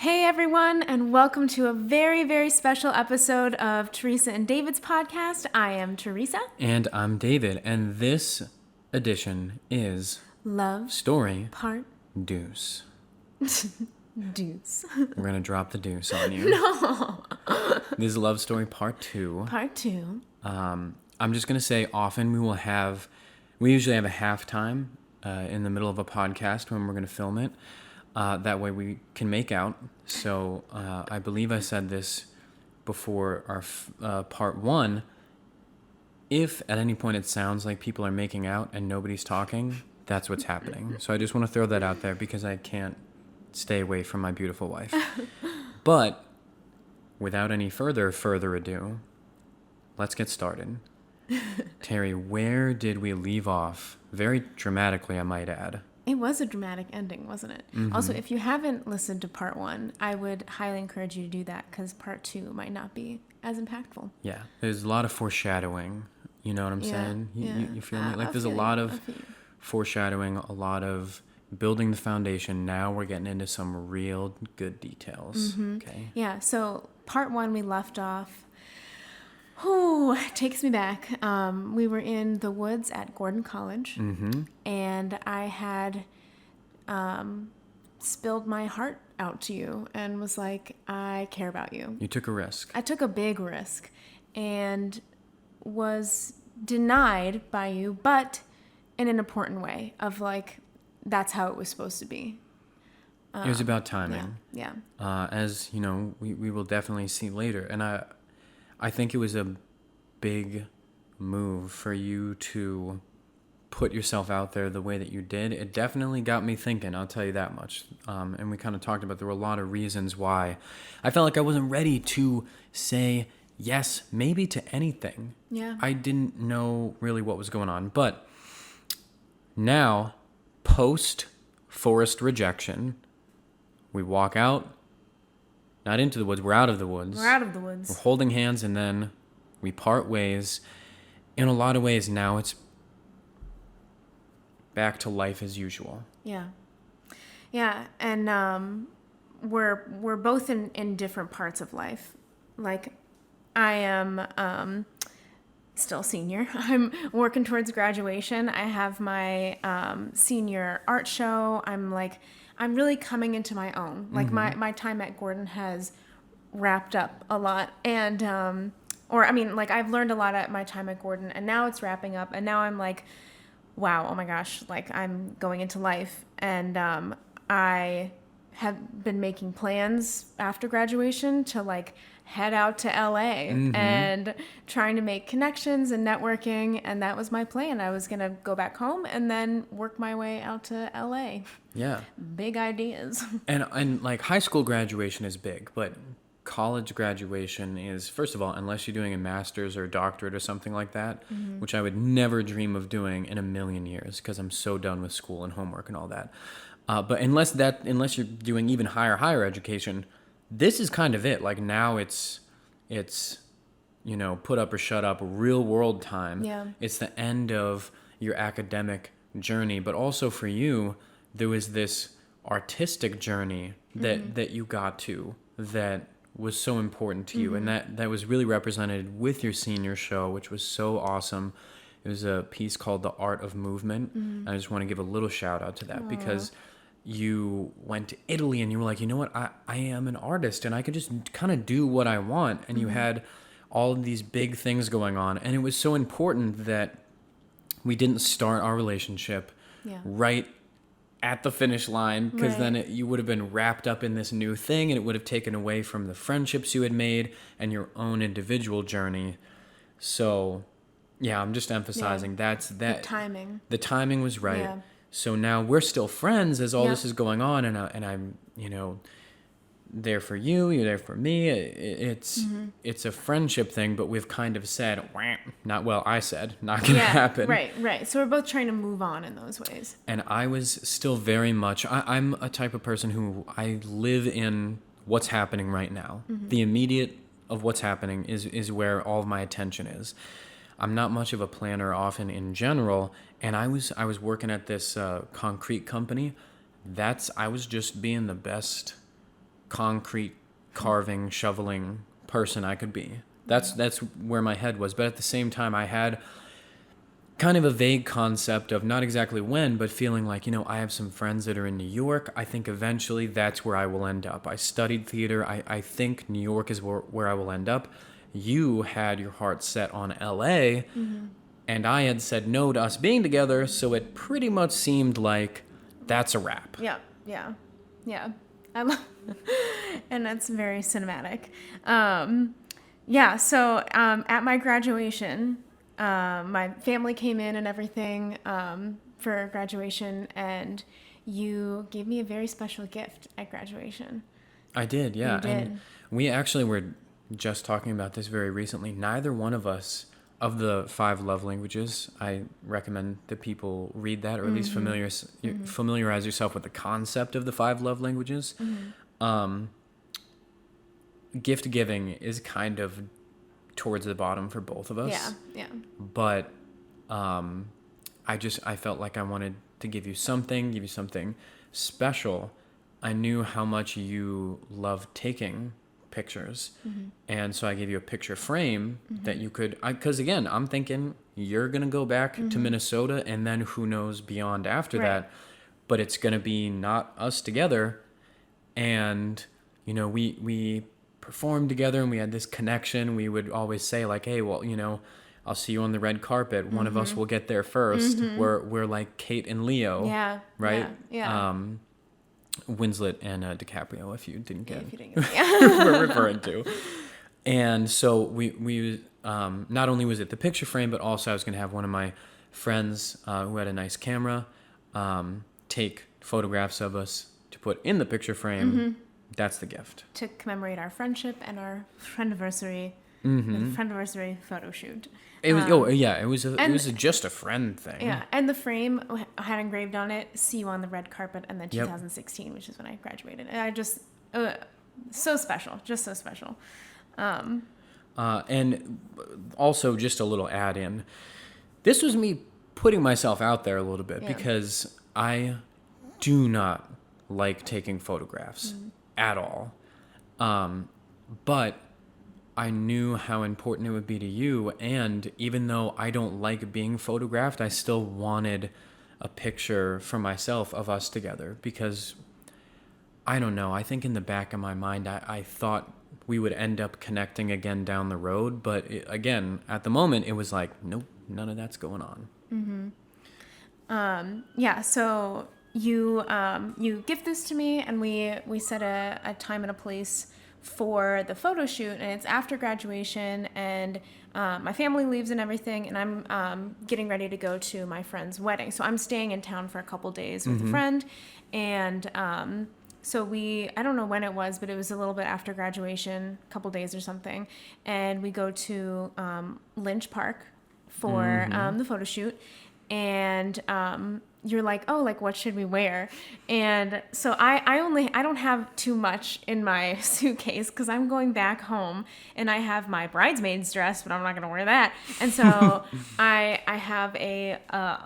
Hey everyone, and welcome to a very, very special episode of Theresa and David's podcast. I am Theresa. And I'm David, and this edition is Love Story Part Deuce. Deuce. We're going to drop the deuce on you. No. This is Love Story Part 2. Part 2. I'm just going to say often we usually have a halftime in the middle of a podcast when we're going to film it. That way we can make out. So I believe I said this before our part 1. If at any point it sounds like people are making out and nobody's talking, that's what's happening. So I just want to throw that out there because I can't stay away from my beautiful wife. But without any further ado, let's get started. Terry, where did we leave off? Very dramatically, I might add. It was a dramatic ending, wasn't it? Mm-hmm. Also, if you haven't listened to part 1, I would highly encourage you to do that because part 2 might not be as impactful. Yeah, there's a lot of foreshadowing. You know what I'm saying? You feel me? Like there's a lot of foreshadowing, a lot of building the foundation. Now we're getting into some real good details. Mm-hmm. Okay. Yeah, so part 1 we left off. Oh, takes me back. We were in the woods at Gordon College, and I had spilled my heart out to you and was like, I care about you. You took a risk. I took a big risk and was denied by you, but in an important way of like, that's how it was supposed to be. It was about timing. Yeah. As, you know, we will definitely see later. And I think it was a big move for you to put yourself out there the way that you did. It definitely got me thinking, I'll tell you that much. And we kind of talked about there were a lot of reasons why I felt like I wasn't ready to say yes, maybe to anything. Yeah. I didn't know really what was going on. But now, post-forest rejection, we walk out, not into the woods, we're out of the woods. We're out of the woods. We're holding hands, and then we part ways. In a lot of ways now, it's back to life as usual. Yeah. Yeah, and we're both in different parts of life. Like, I am still senior. I'm working towards graduation. I have my senior art show. I'm really coming into my own. Like, my time at Gordon has wrapped up a lot. And, I've learned a lot at my time at Gordon, and now it's wrapping up. And now I'm like, wow, oh my gosh, like, I'm going into life. And I have been making plans after graduation to, like, head out to LA and trying to make connections and networking. And that was my plan. I was going to go back home and then work my way out to LA. Yeah. Big ideas. And like high school graduation is big, but college graduation is, first of all, unless you're doing a master's or a doctorate or something like that, which I would never dream of doing in a million years because I'm so done with school and homework and all that. But unless you're doing even higher education, this is kind of it. Like now it's, you know, put up or shut up, real world time. Yeah. It's the end of your academic journey, but also for you, there was this artistic journey that you got to that was so important to you. And that was really represented with your senior show, which was so awesome. It was a piece called The Art of Movement. I just want to give a little shout out to that because you went to Italy and you were like, you know what, I am an artist and I could just kind of do what I want. And you had all of these big things going on. And it was so important that we didn't start our relationship right at the finish line because then you would have been wrapped up in this new thing and it would have taken away from the friendships you had made and your own individual journey. So, yeah, I'm just emphasizing that's that. The timing. The timing was right. Yeah. So now we're still friends as all this is going on, and I'm, you know, there for you, you're there for me. It's a friendship thing, but we've kind of said, I said, not gonna happen. Right. So we're both trying to move on in those ways. And I was still very much, I'm a type of person who I live in what's happening right now. The immediate of what's happening is where all of my attention is. I'm not much of a planner often in general, and I was working at this concrete company. I was just being the best concrete carving, shoveling person I could be. That's where my head was. But at the same time, I had kind of a vague concept of not exactly when, but feeling like, I have some friends that are in New York. I think eventually that's where I will end up. I studied theater. I think New York is where I will end up. You had your heart set on LA, and I had said no to us being together, so it pretty much seemed like that's a wrap. Yeah. I love, and that's very cinematic. So at my graduation, my family came in and everything for graduation, and you gave me a very special gift at graduation. I did, yeah. You did. And we actually were just talking about this very recently. Neither one of us, of the 5 love languages, I recommend that people read that, or at least familiarize yourself with the concept of the 5 love languages. Gift giving is kind of towards the bottom for both of us. Yeah. But I felt like I wanted to give you something special. I knew how much you love taking pictures, and so I gave you a picture frame that you could, because again, I'm thinking you're gonna go back to Minnesota, and then who knows beyond after that, but it's gonna be not us together. And we performed together, and we had this connection. We would always say like, hey, well, I'll see you on the red carpet. One of us will get there first. We're like Kate and Leo, right? Yeah. Winslet and DiCaprio, if you didn't get Yeah. we're referring to. And so we not only was it the picture frame, but also I was going to have one of my friends who had a nice camera take photographs of us to put in the picture frame. That's the gift. To commemorate our friendship and our friendiversary, friendiversary photo shoot. It was it was just a friend thing. Yeah, and the frame had engraved on it, "See you on the red carpet," and then 2016, which is when I graduated. And I just so special, just so special. And also just a little add in. This was me putting myself out there a little bit because I do not like taking photographs at all. But I knew how important it would be to you, and even though I don't like being photographed, I still wanted a picture for myself of us together, because I don't know, I think in the back of my mind I thought we would end up connecting again down the road, but again, at the moment it was like, nope, none of that's going on. So you gift this to me, and we set a time and a place for the photo shoot, and it's after graduation, and my family leaves and everything, and I'm getting ready to go to my friend's wedding. So I'm staying in town for a couple days with a friend, and so I don't know when it was, but it was a little bit after graduation, a couple days or something, and we go to Lynch Park for the photo shoot, and you're like, oh, like, what should we wear? And so I don't have too much in my suitcase, because I'm going back home, and I have my bridesmaid's dress, but I'm not going to wear that. And so I have a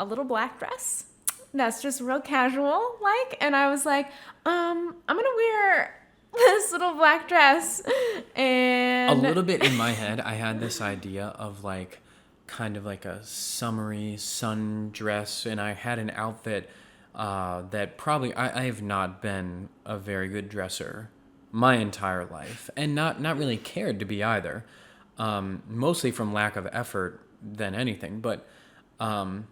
little black dress that's just real casual, like, and I was like, I'm going to wear this little black dress. And a little bit in my head, I had this idea of like, kind of like a summery sundress, and I had an outfit that probably I have not been a very good dresser my entire life, and not really cared to be either, mostly from lack of effort than anything. But I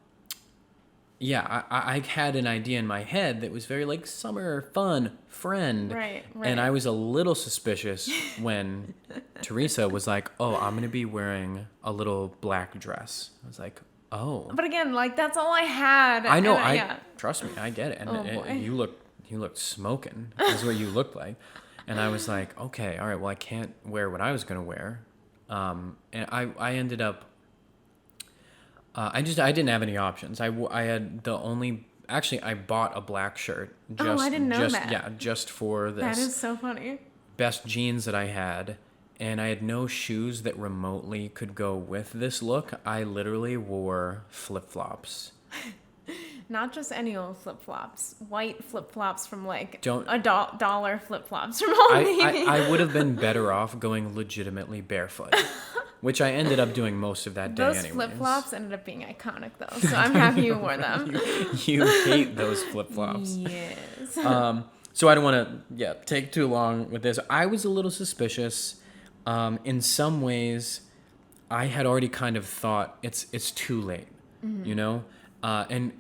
had an idea in my head that was very like summer fun friend, right. And I was a little suspicious when Theresa was like, oh, I'm gonna be wearing a little black dress. I was like, oh, but again, like, that's all I had. I know. Trust me, I get it. And you looked smoking is what you looked like. And I was like, okay, all right, well, I can't wear what I was gonna wear, and I ended up. I didn't have any options. I bought a black shirt. I didn't know that. Yeah, just for this. That is so funny. Best jeans that I had, and I had no shoes that remotely could go with this look. I literally wore flip-flops Not just any old flip-flops. White flip-flops from like Don't- dollar flip-flops from Old Navy. I would have been better off going legitimately barefoot, which I ended up doing most of that day Those anyways. flip-flops ended up being iconic though, so I'm happy you wore them. You hate those flip-flops. Yes. So I don't want to take too long with this. I was a little suspicious. In some ways, I had already kind of thought it's too late, you know? And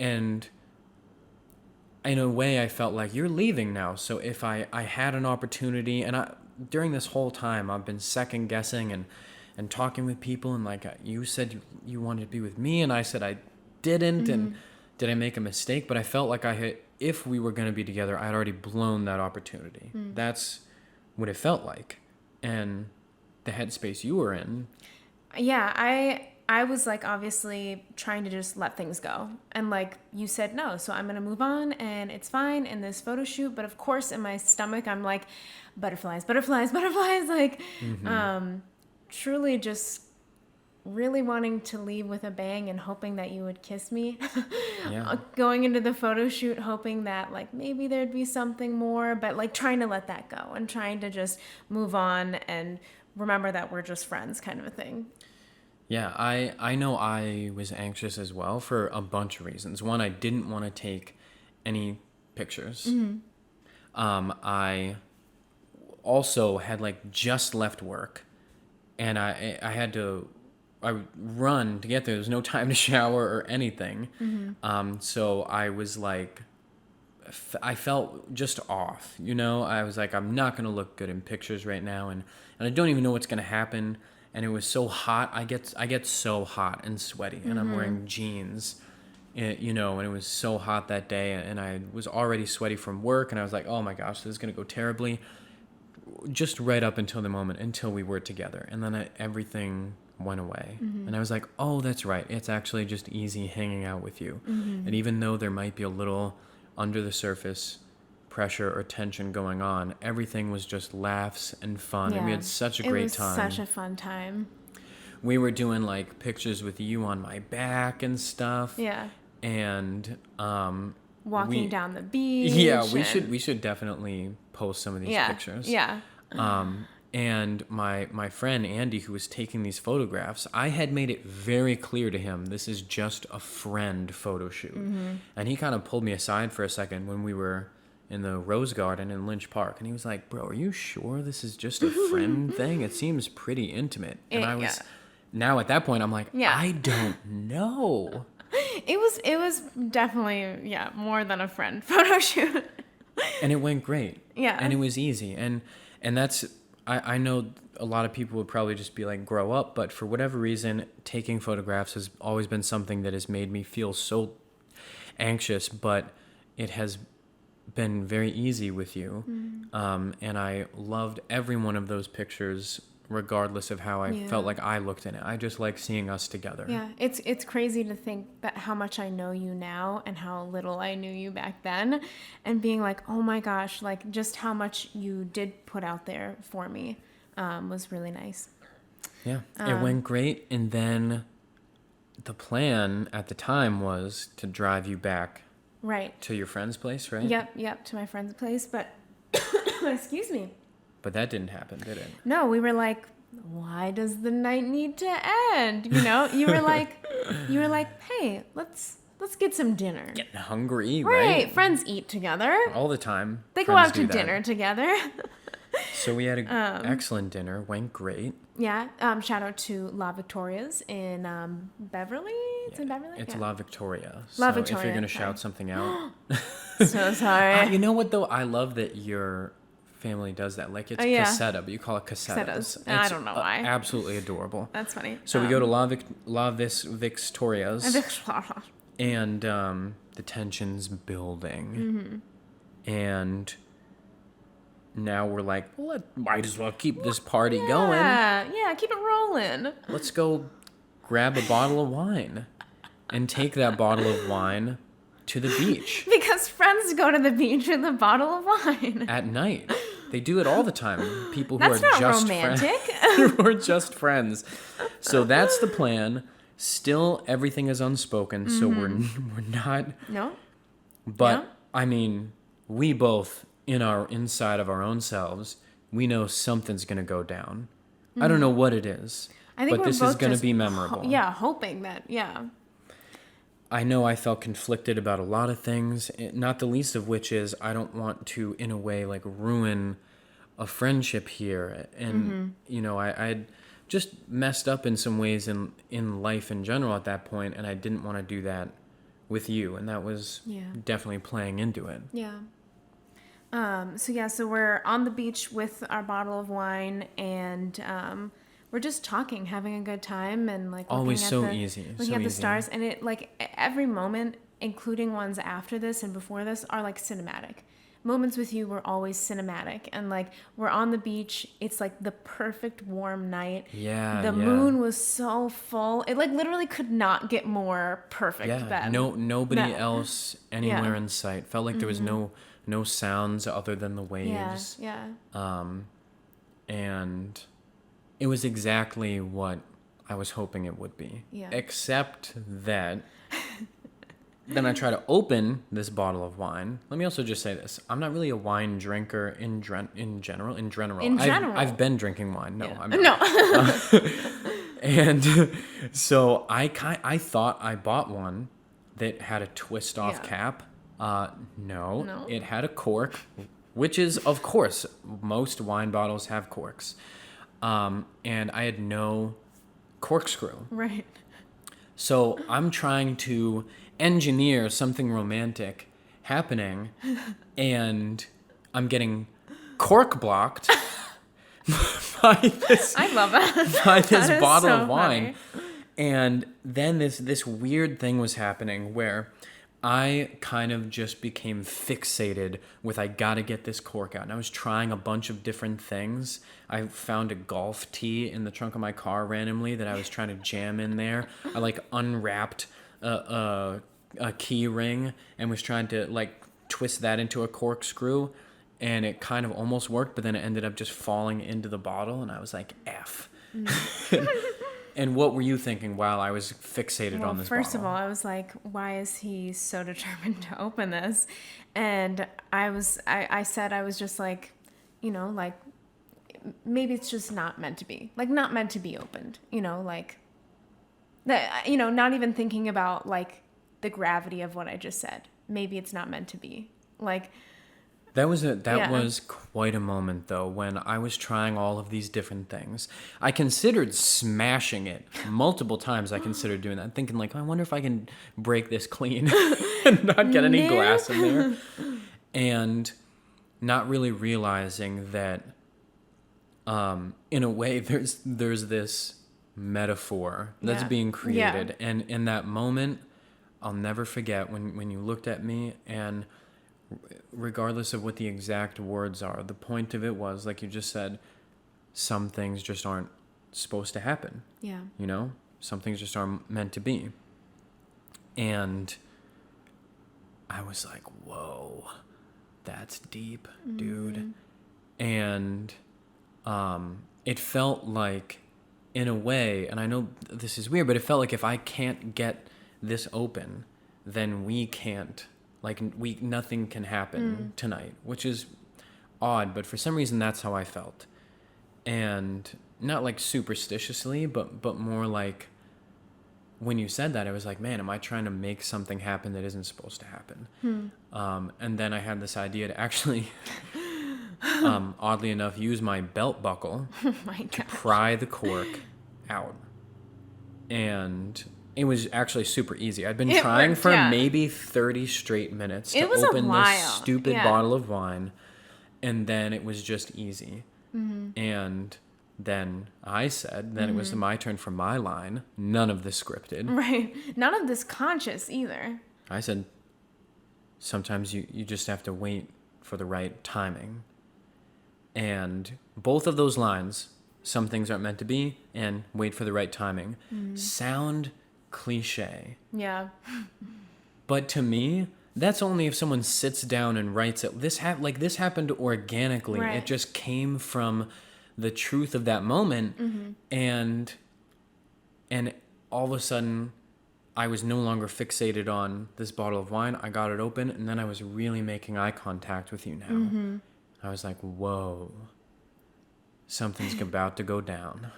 in a way, I felt like you're leaving now. So if I had an opportunity, and during this whole time, I've been second guessing and talking with people, and like you said you wanted to be with me, and I said I didn't, and did I make a mistake? But I felt like if we were going to be together, I had already blown that opportunity. That's what it felt like, and the headspace you were in. Yeah, I was like obviously trying to just let things go. And like you said no, so I'm going to move on and it's fine in this photo shoot, but of course in my stomach I'm like butterflies, like truly just really wanting to leave with a bang and hoping that you would kiss me. Yeah. Going into the photo shoot hoping that like maybe there'd be something more, but like trying to let that go and trying to just move on and remember that we're just friends kind of a thing. Yeah, I know I was anxious as well for a bunch of reasons. One, I didn't want to take any pictures. I also had like just left work, and I would run to get there. There was no time to shower or anything. So I was like, I felt just off, you know? I was like, I'm not going to look good in pictures right now, and I don't even know what's going to happen. And it was so hot. I get so hot and sweaty, and I'm wearing jeans, you know, and it was so hot that day, and I was already sweaty from work, and I was like, oh my gosh, this is going to go terribly. Just right up until the moment, until we were together. And then everything went away. And I was like, oh, that's right. It's actually just easy hanging out with you. And even though there might be a little under the surface pressure or tension going on, everything was just laughs and fun, and we had such a great time. It was such a fun time. We were doing like pictures with you on my back and stuff. Yeah. And walking down the beach. Yeah, we should definitely post some of these pictures. Yeah. And my friend Andy, who was taking these photographs, I had made it very clear to him this is just a friend photo shoot. And he kind of pulled me aside for a second when we were in the Rose Garden in Lynch Park, and he was like, bro, are you sure this is just a friend thing? It seems pretty intimate. And I was now at that point I'm like, I don't know. It was definitely more than a friend photo shoot. And it went great. Yeah. And it was easy. And that's I know a lot of people would probably just be like, grow up, but for whatever reason, taking photographs has always been something that has made me feel so anxious, but it has been very easy with you. And I loved every one of those pictures, regardless of how I felt like I looked in it. I just like seeing us together. Yeah, it's crazy to think that how much I know you now and how little I knew you back then, and being like, oh my gosh, like just how much you did put out there for me was really nice. Yeah, it went great. And then the plan at the time was to drive you back to your friend's place, right? Yep, to my friend's place, but excuse me. But that didn't happen, did it? No, we were like, why does the night need to end? You know, you were like, hey, let's get some dinner. Getting hungry, right? Friends eat together all the time. They go out to dinner together. So we had an excellent dinner. Went great. Yeah. Shout out to La Victoria's in Beverly. It's in Beverly. It's La Victoria. La so Victoria. If you're gonna shout something out. So sorry. You know what though? I love that your family does that. Like it's casetta, but you call it cassettas. I don't know why. Absolutely adorable. That's funny. So we go to La Victoria's, and the tension's building, and now we're like, well, might as well keep this party going. Yeah, keep it rolling. Let's go grab a bottle of wine and take that bottle of wine to the beach. Because friends go to the beach with a bottle of wine. At night. They do it all the time. People who That's are not just romantic. who are just friends. So that's the plan. Still, everything is unspoken, so we're not. No. But Yeah. I mean, we both inside of our own selves, we know something's gonna go down. I don't know what it is, I think but we're this both is gonna just be memorable. hoping that. Yeah. I know I felt conflicted about a lot of things, not the least of which is I don't want to, in a way, like ruin a friendship here. And, you know, I had just messed up in some ways in life in general at that point, and I didn't want to do that with you. And that was definitely playing into it. Yeah. So we're on the beach with our bottle of wine, and we're just talking, having a good time, and like Always looking so at the, easy. looking So at the easy. stars, and it like every moment, including ones after this and before this, are like cinematic. Moments with you were always cinematic, and like we're on the beach. It's like the perfect warm night. Yeah. The moon was so full. It like literally could not get more perfect. Yeah. Than Nobody that. else anywhere in sight. Felt like there was no sounds other than the waves. Yeah. And it was exactly what I was hoping it would be. Yeah. Except that then I try to open this bottle of wine. Let me also just say this. I'm not really a wine drinker in general. In general. I've been drinking wine. No, Yeah. I'm not. No. And so I thought I bought one that had a twist off cap. No, it had a cork, which is, of course, most wine bottles have corks. And I had no corkscrew. Right. So I'm trying to engineer something romantic happening, and I'm getting cork blocked by this I love it. by this That is bottle so of wine. funny. And then this weird thing was happening where I kind of just became fixated with I gotta get this cork out. And I was trying a bunch of different things. I found a golf tee in the trunk of my car randomly that I was trying to jam in there. I like unwrapped a key ring and was trying to like twist that into a corkscrew. And it kind of almost worked, but then it ended up just falling into the bottle. And I was like, F. And what were you thinking while I was fixated on this First of bottle? all, I was like, why is he so determined to open this? And I said I was just like, you know, like, maybe it's just not meant to be. Like, not meant to be opened. You know, like, that, you know, not even thinking about, like, the gravity of what I just said. Maybe it's not meant to be. Like... That was quite a moment, though, when I was trying all of these different things. I considered smashing it multiple times. I considered doing that, thinking like, I wonder if I can break this clean and not get any glass in there, and not really realizing that, in a way, there's this metaphor that's being created, and in that moment, I'll never forget when you looked at me and. Regardless of what the exact words are, the point of it was, like you just said, some things just aren't supposed to happen. Yeah. You know? Some things just aren't meant to be. And I was like, whoa, that's deep, dude. And it felt like, in a way, and I know this is weird, but it felt like if I can't get this open, then we can't. Like, nothing can happen tonight, which is odd, but for some reason that's how I felt. And not like superstitiously, but more like when you said that, I was like, man, am I trying to make something happen that isn't supposed to happen? And then I had this idea to actually, oddly enough, use my belt buckle to pry the cork out. And... it was actually super easy. I'd been trying for maybe 30 straight minutes to open this stupid bottle of wine, and then it was just easy. And then I said, then it was my turn for my line. None of this scripted. Right. None of this conscious either. I said, sometimes you just have to wait for the right timing. And both of those lines, some things aren't meant to be, and wait for the right timing, sound... cliche. Yeah. But to me, that's only if someone sits down and writes it. This happened organically. Right. It just came from the truth of that moment, and all of a sudden, I was no longer fixated on this bottle of wine. I got it open, and then I was really making eye contact with you now. I was like, whoa, something's about to go down.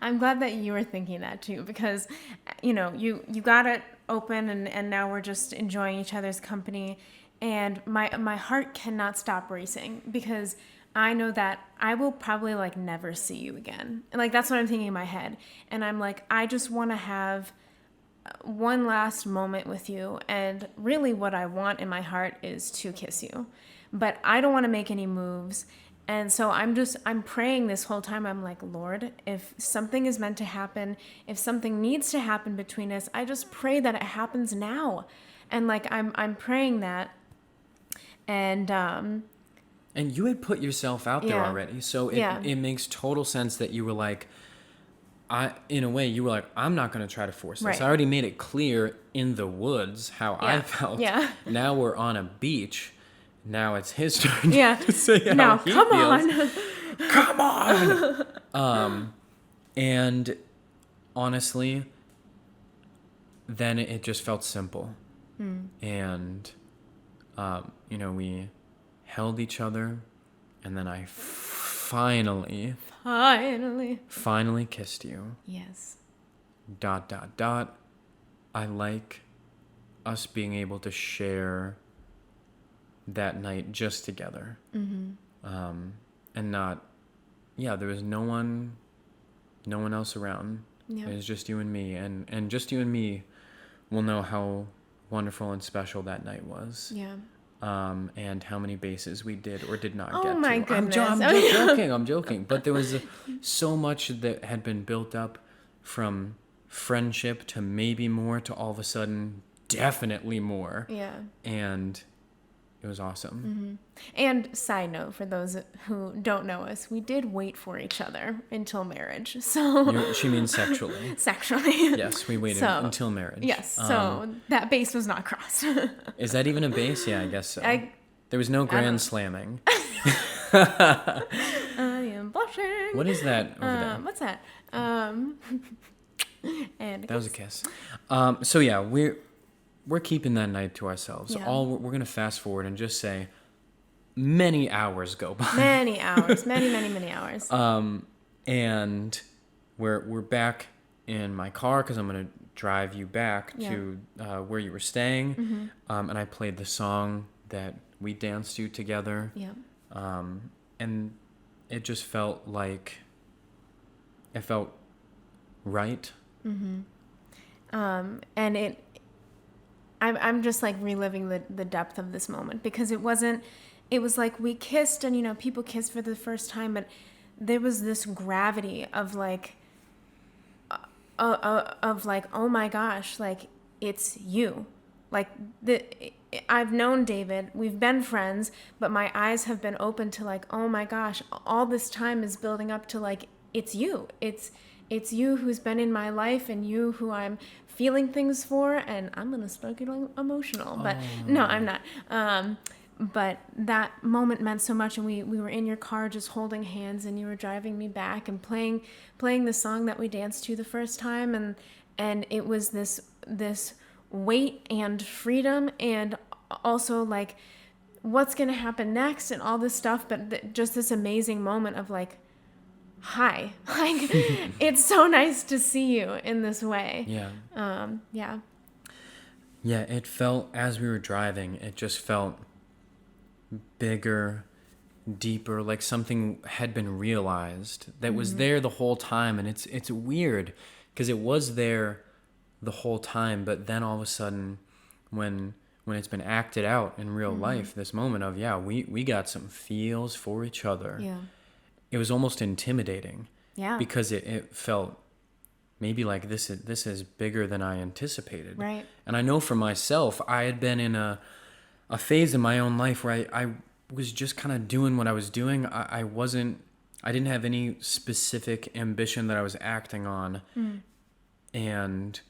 I'm glad that you were thinking that too, because, you got it open, and now we're just enjoying each other's company. And my heart cannot stop racing, because I know that I will probably like never see you again. And like, that's what I'm thinking in my head. And I'm like, I just want to have one last moment with you. And really what I want in my heart is to kiss you, but I don't want to make any moves. And so I'm praying this whole time. I'm like, Lord, if something is meant to happen, if something needs to happen between us, I just pray that it happens now. And like, I'm praying that. And you had put yourself out there Yeah. already. So it, Yeah. it makes total sense that you were like, in a way, you were like, I'm not going to try to force this. Right. I already made it clear in the woods how I Yeah. felt. Yeah. Now we're on a beach. Now it's his turn Yeah. to say how Now, he come feels. on. Come on. And honestly, then it just felt simple. And, we held each other, and then I finally kissed you. Yes. ... I like us being able to share that night just together. And not, there was no one else around. Yeah. It was just you and me, and just you and me will know how wonderful and special that night was. Yeah. And how many bases we did or did not Oh get to. my goodness. I'm joking. But there was so much that had been built up, from friendship to maybe more to all of a sudden definitely more. Yeah. And it was awesome. And side note, for those who don't know us, we did wait for each other until marriage. So She means sexually. sexually. Yes, we waited So, until marriage. Yes. So that base was not crossed. Is that even a base? Yeah, I guess so. There was no grand slamming. I am blushing. What is that over there? What's that? And That was a kiss. So yeah, we're keeping that night to ourselves. Yeah. We're gonna fast forward and just say many hours go by. many hours, many hours. And we're back in my car because I'm gonna drive you back to where you were staying. And I played the song that we danced to together. Yeah. And it just felt like it felt right. And I'm just like reliving the depth of this moment, because it was like we kissed, and people kiss for the first time, but there was this gravity of like oh my gosh, like it's you. Like I've known David, we've been friends, but my eyes have been open to like, oh my gosh, all this time is building up to like, it's you. It's you who's been in my life, and you who I'm feeling things for. And I'm going to start getting emotional, but no, I'm not. But that moment meant so much. And we were in your car just holding hands, and you were driving me back and playing the song that we danced to the first time. And it was this weight and freedom, and also like what's going to happen next and all this stuff. But just this amazing moment of like, hi, like it's so nice to see you in this way. Yeah. Yeah. It felt, as we were driving, it just felt bigger, deeper, like something had been realized that was there the whole time. And it's weird because it was there the whole time, but then all of a sudden when it's been acted out in real life, this moment of, we got some feels for each other. Yeah. It was almost intimidating. Yeah. Because it felt maybe like this is bigger than I anticipated. Right. And I know for myself, I had been in a phase in my own life where I was just kind of doing what I was doing. I didn't have any specific ambition that I was acting on. And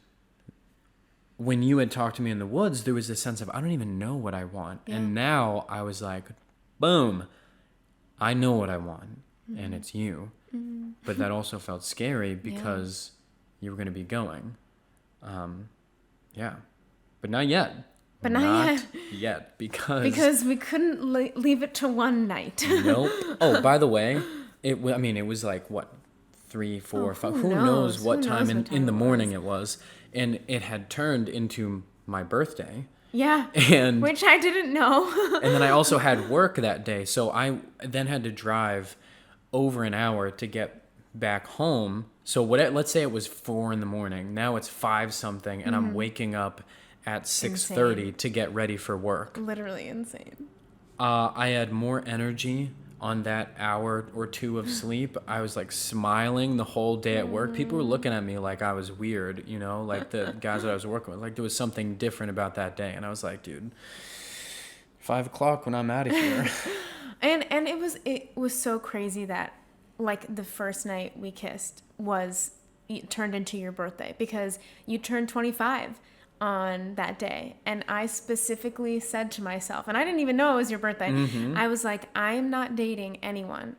when you had talked to me in the woods, there was this sense of, I don't even know what I want. Yeah. And now I was like, boom, I know what I want. And it's you. But that also felt scary because you were going to be going. Yeah, but not yet. But not yet, because we couldn't leave it to one night. Nope. Oh, by the way, it was like what, 3, 4, 5. Who knows what time in the morning it was, and it had turned into my birthday. Yeah, and which I didn't know. And then I also had work that day, so I then had to drive over an hour to get back home. So let's say it was 4 in the morning. Now it's 5 something, and I'm waking up at 6:30 to get ready for work. Literally insane. I had more energy on that hour or 2 of sleep. I was like smiling the whole day at work. People were looking at me like I was weird, like the guys that I was working with. Like there was something different about that day. And I was like, dude, 5 o'clock when I'm out of here. and it was so crazy that like the first night we kissed it turned into your birthday because you turned 25 on that day. And I specifically said to myself, and I didn't even know it was your birthday. I was like, I am not dating anyone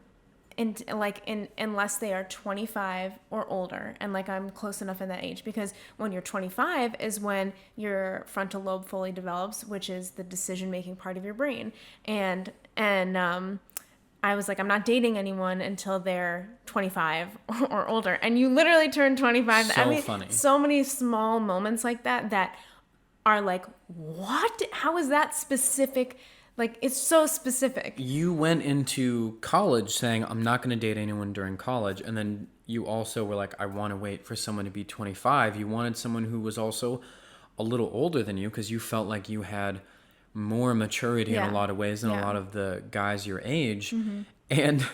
unless they are 25 or older, and like I'm close enough in that age, because when you're 25 is when your frontal lobe fully develops, which is the decision making part of your brain. And I was like, I'm not dating anyone until they're 25 or older. And you literally turned 25. So funny. So many small moments like that are like, what? How is that specific? Like, it's so specific. You went into college saying, I'm not going to date anyone during college. And then you also were like, I want to wait for someone to be 25. You wanted someone who was also a little older than you because you felt like you had more maturity in a lot of ways than a lot of the guys your age. And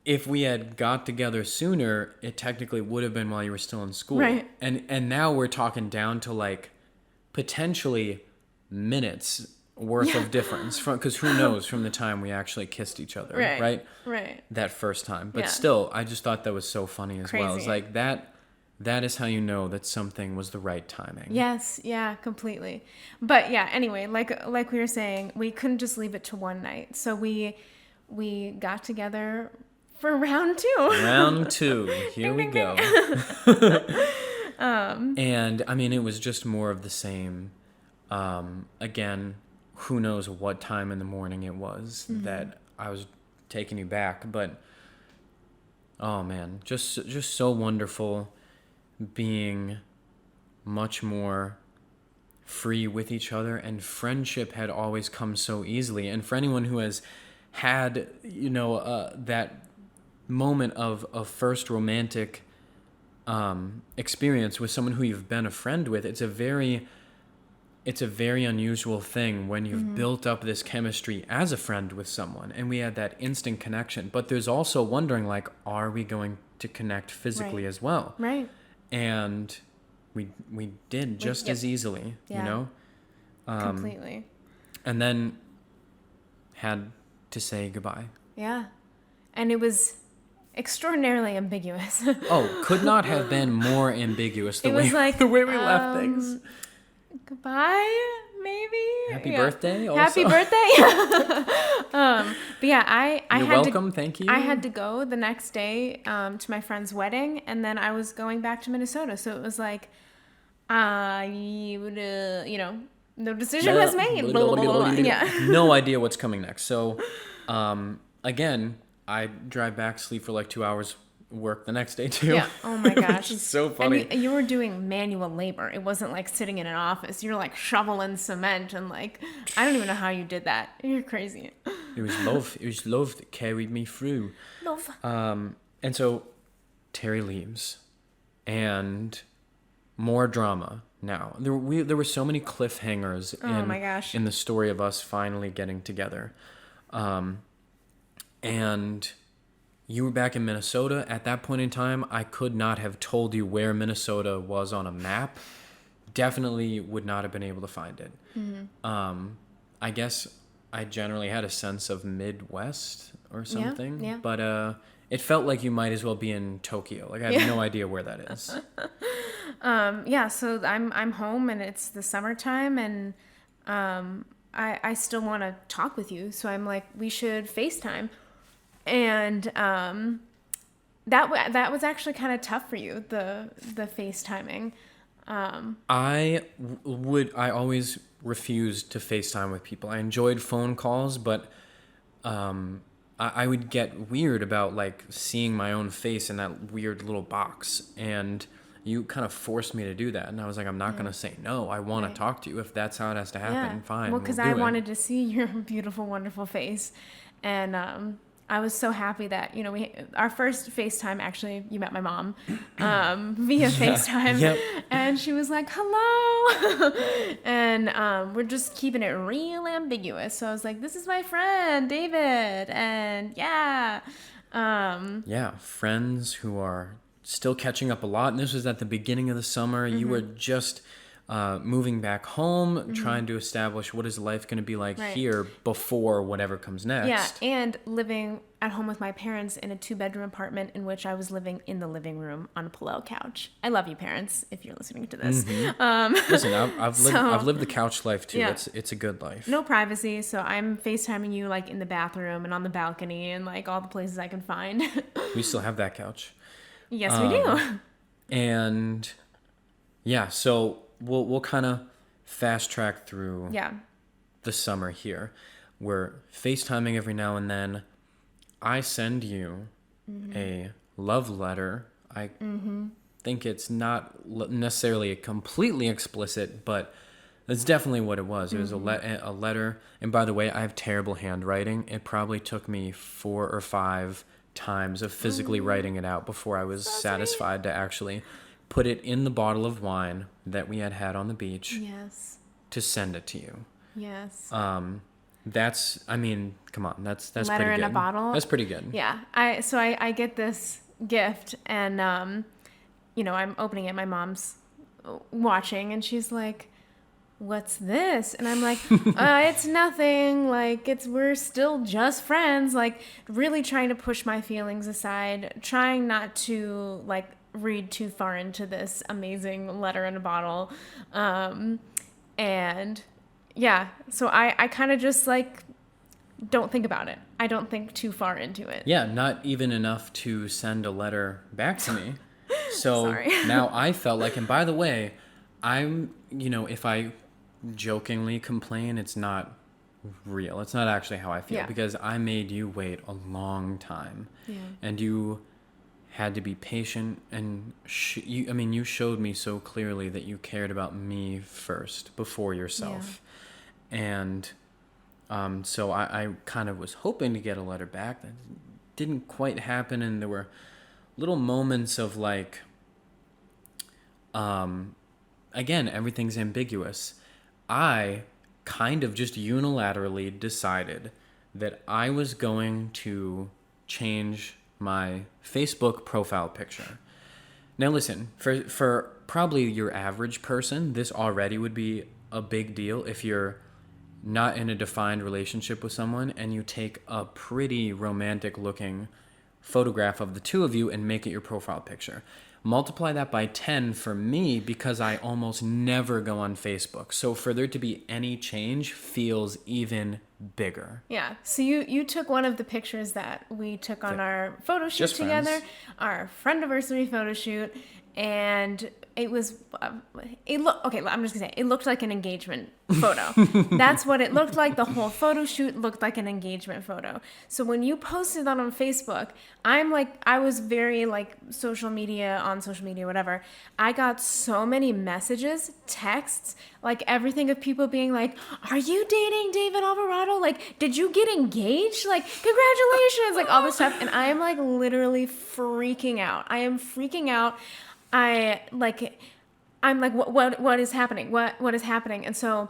if we had got together sooner, it technically would have been while you were still in school. Right. And now we're talking down to like potentially minutes worth of difference because who knows from the time we actually kissed each other, right? That first time. But still, I just thought that was so funny as well. It's like that is how you know that something was the right timing. Yes, yeah, completely. But yeah, anyway, like we were saying, we couldn't just leave it to one night. So we got together for round 2. Round 2. Here we go. And I mean, it was just more of the same. Again, who knows what time in the morning it was that I was taking you back, but oh man, just so wonderful being much more free with each other, and friendship had always come so easily. And for anyone who has had, that moment of first romantic experience with someone who you've been a friend with, it's a very unusual thing when you've built up this chemistry as a friend with someone, and we had that instant connection. But there's also wondering, like, are we going to connect physically as well? Right. And we did just as easily, completely. And then had to say goodbye. Yeah. And it was extraordinarily ambiguous. Oh, could not have been more ambiguous the way we left things. Goodbye, maybe. Happy birthday also. Happy birthday. But yeah, You're welcome, thank you. I had to go the next day to my friend's wedding, and then I was going back to Minnesota. So it was like, no decision was made. Yeah. No idea what's coming next. So, again, I drive back, sleep for like 2 hours, work the next day too. Yeah. Oh my gosh. It's so funny. And you were doing manual labor. It wasn't like sitting in an office. You're like shoveling cement and like, I don't even know how you did that. You're crazy. It was love. It was love that carried me through. Love. And so Terry leaves, and more drama now. There were so many cliffhangers in the story of us finally getting together. And you were back in Minnesota. At that point in time, I could not have told you where Minnesota was on a map. Definitely would not have been able to find it. I guess I generally had a sense of Midwest or something. Yeah. But it felt like you might as well be in Tokyo. Like I have no idea where that is. So I'm home, and it's the summertime, and I still want to talk with you. So I'm like, we should FaceTime. And that was actually kind of tough for you, the FaceTiming. I always refused to FaceTime with people. I enjoyed phone calls, but I would get weird about like seeing my own face in that weird little box, and you kind of forced me to do that, and I was like, I'm not going to say no. I want to talk to you. If that's how it has to happen, fine. Well, because I wanted to see your beautiful, wonderful face, and I was so happy that our first FaceTime, actually, you met my mom via FaceTime, and she was like, "Hello," and we're just keeping it real ambiguous. So I was like, "This is my friend David," and friends who are still catching up a lot. And this was at the beginning of the summer. You were just moving back home, trying to establish what is life going to be like here before whatever comes next. Yeah, and living at home with my parents in a 2-bedroom apartment in which I was living in the living room on a pull-out couch. I love you, parents, if you're listening to this. Listen, I've lived the couch life too. Yeah. It's a good life. No privacy, so I'm FaceTiming you like in the bathroom and on the balcony and like all the places I can find. We still have that couch. Yes, we do. And yeah, so we'll kind of fast track through the summer here. We're FaceTiming every now and then. I send you a love letter. I think it's not necessarily completely explicit, but that's definitely what it was. It was a letter. And by the way, I have terrible handwriting. It probably took me 4 or 5 times of physically writing it out before I was satisfied to actually put it in the bottle of wine that we had on the beach. Yes. To send it to you. Yes. That's, I mean, come on, that's letter pretty good. In a bottle. That's pretty good. Yeah. I get this gift, and I'm opening it. My mom's watching, and she's like, "What's this?" And I'm like, "It's nothing. Like, we're still just friends." Like, really trying to push my feelings aside, trying not to like read too far into this amazing letter in a bottle. And yeah, so I kind of just like don't think about it. I don't think too far into it. Yeah, not even enough to send a letter back to me. So now I felt like, and by the way, I'm, if I jokingly complain, it's not real. It's not actually how I feel, because I made you wait a long time, and you had to be patient, and you showed me so clearly that you cared about me first before yourself. And so I kind of was hoping to get a letter back. That didn't quite happen, and there were little moments of like, again, everything's ambiguous. I kind of just unilaterally decided that I was going to change my Facebook profile picture. Now listen, for probably your average person, this already would be a big deal if you're not in a defined relationship with someone and you take a pretty romantic looking photograph of the two of you and make it your profile picture. Multiply that by 10 for me, because I almost never go on Facebook. So for there to be any change feels even bigger. Yeah. So you took one of the pictures that we took on our photo shoot together, our friendiversary photo shoot, and it was I'm just gonna say it looked like an engagement photo. That's what it looked like. The whole photo shoot looked like an engagement photo. So when you posted that on Facebook, I was very like social media, whatever. I got so many messages, texts, like everything of people being like, "Are you dating David Alvarado? Like, did you get engaged? Like, congratulations!" Like all this stuff, and I am like literally freaking out. I am freaking out. I'm like, what is happening? What is happening? And so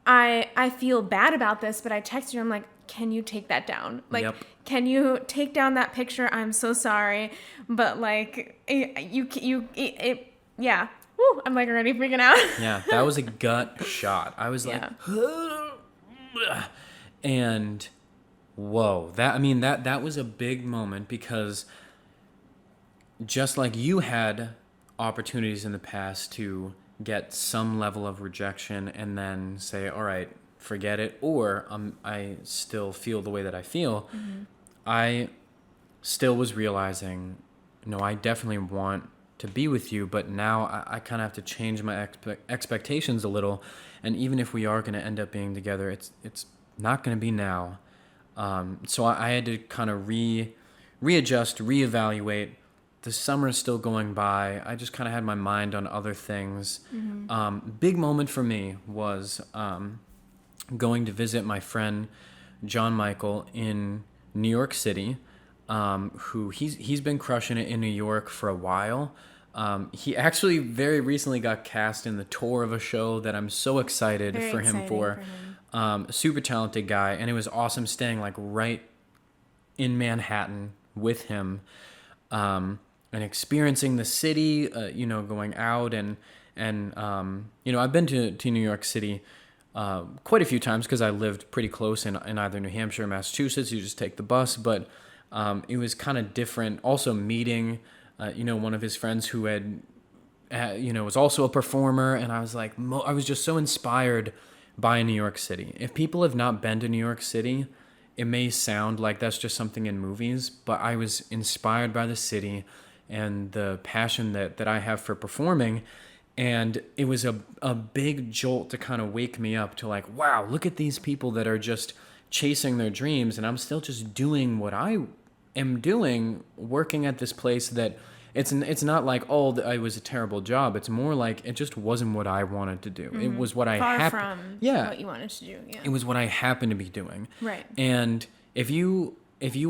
I feel bad about this, but I text you. I'm like, can you take that down? Like, can you take down that picture? I'm so sorry, but like, yeah. Woo, I'm like already freaking out. Yeah, that was a gut shot. I was like, and whoa, that was a big moment, because just like you had opportunities in the past to get some level of rejection and then say, all right, forget it, or I still feel the way that I feel, I still was realizing, no, I definitely want to be with you, but now I kind of have to change my expectations a little. And even if we are going to end up being together, it's not going to be now. So I had to kind of readjust, reevaluate. The summer is still going by. I just kind of had my mind on other things. Big moment for me was going to visit my friend John Michael in New York City, who he's been crushing it in New York for a while. He actually very recently got cast in the tour of a show that I'm so excited Very for him exciting for. for him. Super talented guy, and it was awesome staying like right in Manhattan with him, and experiencing the city. Going out and I've been to New York City quite a few times because I lived pretty close in either New Hampshire or Massachusetts. You just take the bus, but it was kind of different. Also meeting, one of his friends who was also a performer, and I was like, I was just so inspired by New York City. If people have not been to New York City, it may sound like that's just something in movies, but I was inspired by the city and the passion that I have for performing. And it was a big jolt to kind of wake me up to like, wow, look at these people that are just chasing their dreams, and I'm still just doing what I am doing, working at this place that it's not like, oh, it was a terrible job. It's more like it just wasn't what I wanted to do. It was what Far from what you wanted to do. Yeah. It was what I happened to be doing. Right. And if you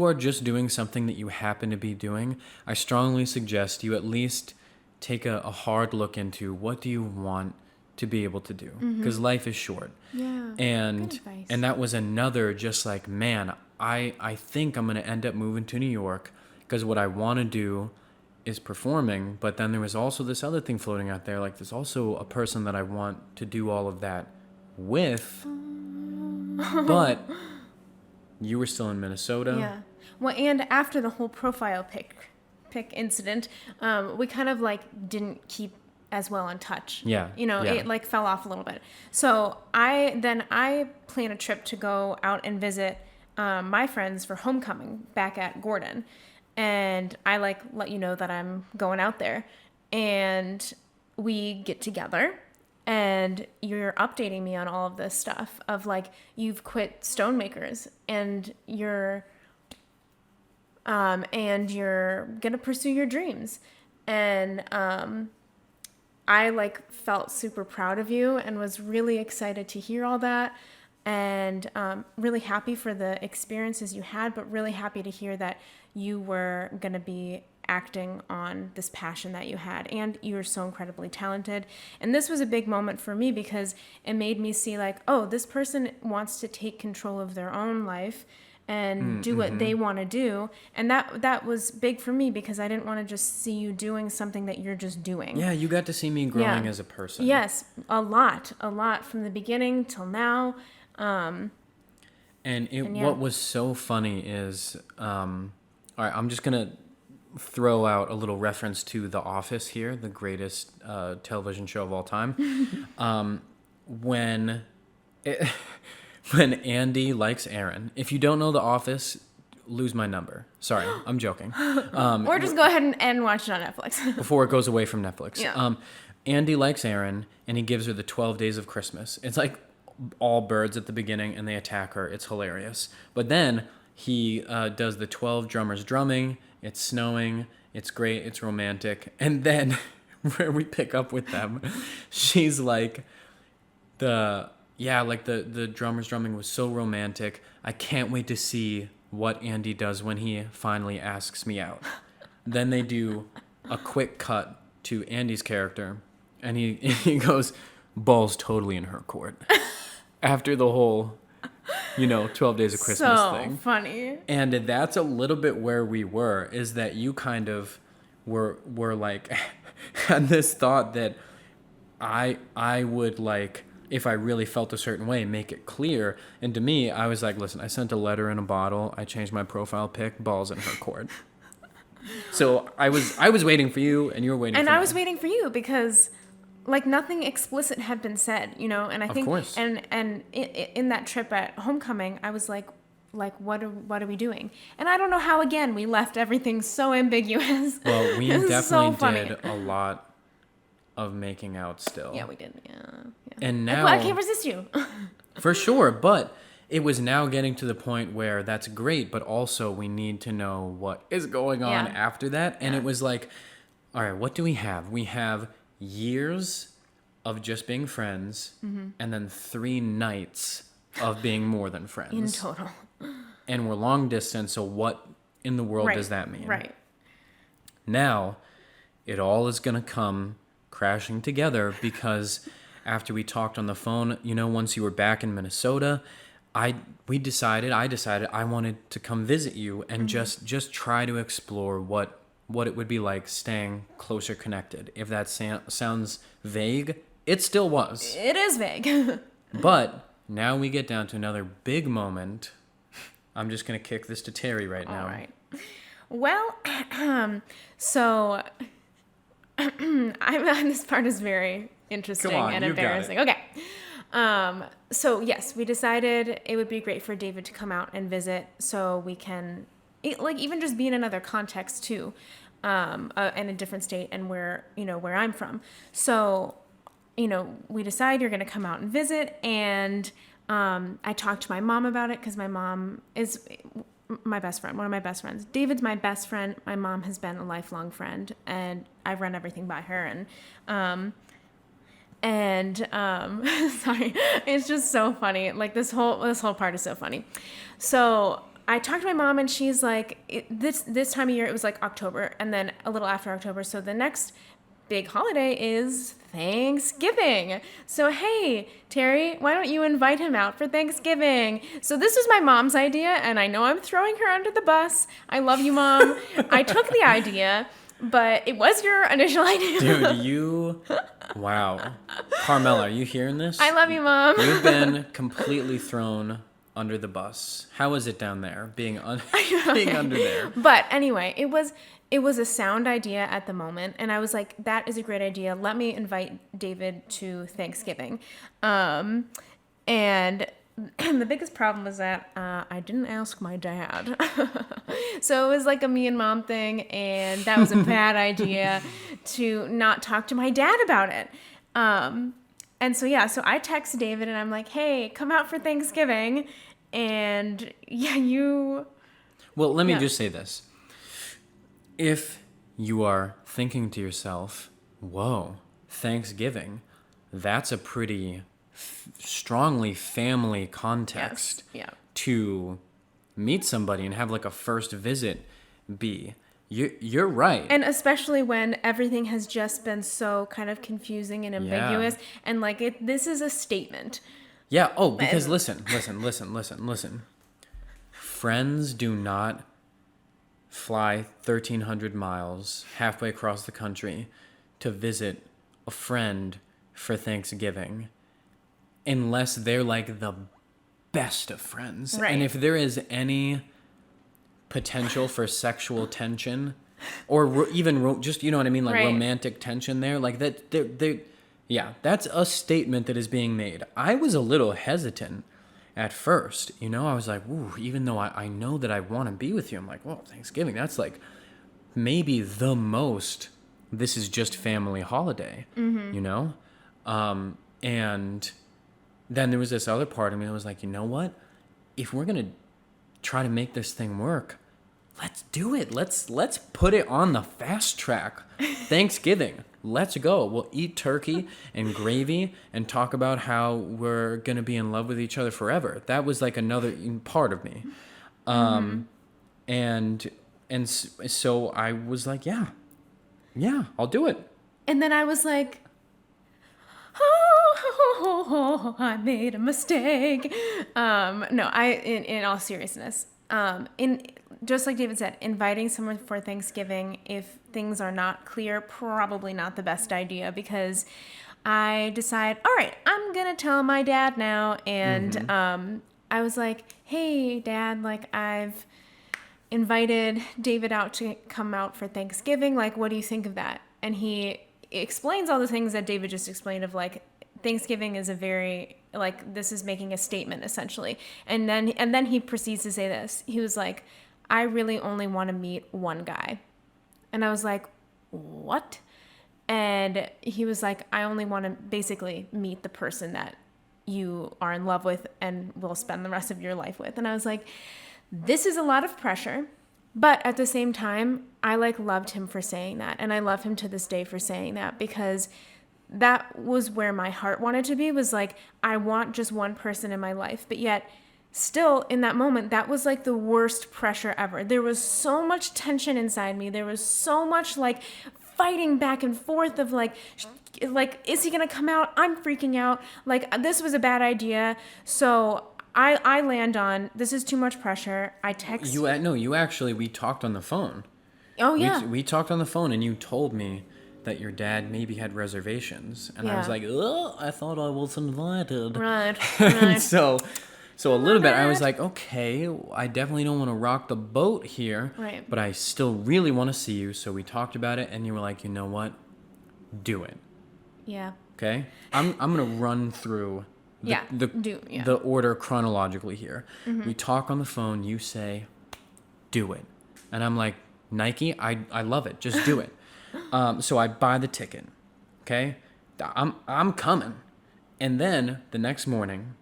are just doing something that you happen to be doing, I strongly suggest you at least take a hard look into what do you want to be able to do, because life is short. Yeah. And Good advice. and that was another just like, man, I think I'm going to end up moving to New York because what I want to do is performing, but then there was also this other thing floating out there, like there's also a person that I want to do all of that with, but you were still in Minnesota. Yeah. Well, and after the whole profile pic incident, we kind of like didn't keep as well in touch. Yeah. It like fell off a little bit. So I plan a trip to go out and visit my friends for homecoming back at Gordon. And I like let you know that I'm going out there, and we get together, and you're updating me on all of this stuff of like, you've quit Stonemakers and you're gonna pursue your dreams. And I like felt super proud of you and was really excited to hear all that, and really happy for the experiences you had, but really happy to hear that you were going to be acting on this passion that you had, and you were so incredibly talented. And this was a big moment for me because it made me see like, oh, this person wants to take control of their own life and do what they want to do. And that was big for me because I didn't want to just see you doing something that you're just doing. Yeah, you got to see me growing as a person. Yes, a lot from the beginning till now. What was so funny is, all right, I'm just going to throw out a little reference to The Office here, the greatest television show of all time. When Andy likes Aaron, if you don't know The Office, lose my number. Sorry, I'm joking. Or just go ahead and watch it on Netflix. Before it goes away from Netflix. Yeah. Andy likes Aaron, and he gives her the 12 Days of Christmas. It's like all birds at the beginning, and they attack her. It's hilarious. But then he does the 12 drummers drumming. It's snowing. It's great. It's romantic. And then where we pick up with them, she's like, the drummers drumming was so romantic. I can't wait to see what Andy does when he finally asks me out. Then they do a quick cut to Andy's character, and he goes, ball's totally in her court. After the whole 12 Days of Christmas thing. So funny. And that's a little bit where we were, is that you kind of were like, had this thought that I would like, if I really felt a certain way, make it clear. And to me, I was like, listen, I sent a letter in a bottle. I changed my profile pic, balls in her court. So I was waiting for you, and you were waiting for me. And I was waiting for you because like nothing explicit had been said, and I think, of course. and in that trip at homecoming, I was like, like, what are we doing? And I don't know how, again, we left everything so ambiguous. Well, we It was definitely so funny. did a lot of making out still. Yeah, we did. Yeah. And Like, now, well, I can't resist you. for sure, but it was now getting to the point where that's great, but also we need to know what is going on Yeah. after that. And it was like, all right, what do we have? We have years of just being friends, and then 3 nights of being more than friends. In total. And we're long distance, so what in the world Right. does that mean? Right. Now, it all is going to come crashing together because after we talked on the phone, once you were back in Minnesota, I decided I wanted to come visit you and just try to explore what it would be like staying closer connected. If that sounds vague, it still was. It is vague. But now we get down to another big moment. I'm just going to kick this to Terry right now. All right. Well, so this part is very interesting Come on, and you got embarrassing. it. Okay. So yes, we decided it would be great for David to come out and visit so we can, even just be in another context too, in a different state and where I'm from. So, we decide you're going to come out and visit, and I talked to my mom about it because my mom is my best friend, one of my best friends. David's my best friend. My mom has been a lifelong friend, and I run everything by her. And sorry, it's just so funny. Like this whole part is so funny. So I talked to my mom, and she's like, this time of year, it was like October, and then a little after October. So the next big holiday is Thanksgiving. So, hey, Terry, why don't you invite him out for Thanksgiving? So this was my mom's idea, and I know I'm throwing her under the bus. I love you, Mom. I took the idea, but it was your initial idea. Dude, wow. Carmela, are you hearing this? I love you, Mom. You've been completely thrown under the bus. How is it down there, being under there? But anyway, it was a sound idea at the moment, and I was like, that is a great idea. Let me invite David to Thanksgiving. And the biggest problem was that I didn't ask my dad. So it was like a me and mom thing, and that was a bad idea to not talk to my dad about it. And so I text David, and I'm like, hey, come out for Thanksgiving. And Well, let me just say this. If you are thinking to yourself, whoa, Thanksgiving, that's a pretty strongly family context to meet somebody and have like a first visit be. You're right. And especially when everything has just been so kind of confusing and ambiguous. And this is a statement. Yeah. Oh, because listen. Friends do not fly 1,300 miles halfway across the country to visit a friend for Thanksgiving unless they're like the best of friends. Right. And if there is any potential for sexual tension or even just, you know what I mean? Like romantic tension there, like that, that's a statement that is being made. I was a little hesitant at first, I was like, ooh, even though I know that I want to be with you, I'm like, well, Thanksgiving, that's like maybe the most, this is just family holiday, And then there was this other part of me that was like, you know what? If we're going to try to make this thing work, let's do it. Let's put it on the fast track. Thanksgiving. Let's go. We'll eat turkey and gravy and talk about how we're going to be in love with each other forever. That was like another part of me. And so I was like, yeah, I'll do it. And then I was like, oh, I made a mistake. In all seriousness, just like David said, inviting someone for Thanksgiving, if things are not clear, probably not the best idea, because I decide, all right, I'm going to tell my dad now. And I was like, hey, Dad, I've invited David out to come out for Thanksgiving. What do you think of that? And he explains all the things that David just explained of Thanksgiving is a very like this is making a statement essentially. And then he proceeds to say this. He was like, I really only want to meet one guy. And I was like, what? And he was like, I only want to basically meet the person that you are in love with and will spend the rest of your life with. And I was like, this is a lot of pressure. But at the same time, I like loved him for saying that. And I love him to this day for saying that, because that was where my heart wanted to be, was like, I want just one person in my life. But yet still in that moment, that was like the worst pressure ever. There was so much tension inside me. There was so much like fighting back and forth of like, is he going to come out? I'm freaking out. Like, this was a bad idea. So I land on, this is too much pressure. I text. You actually, we talked on the phone. Oh, yeah. We talked on the phone, and you told me that your dad maybe had reservations. And I was like, oh, I thought I was invited. Right. So a little bit, I was like, okay, I definitely don't want to rock the boat here. Right. But I still really want to see you. So we talked about it, and you were like, you know what? Do it. Yeah. Okay? I'm going to run through the order chronologically here. Mm-hmm. We talk on the phone, you say, do it. And I'm like, Nike, I love it. Just do it. So I buy the ticket. Okay? I'm coming. And then the next morning,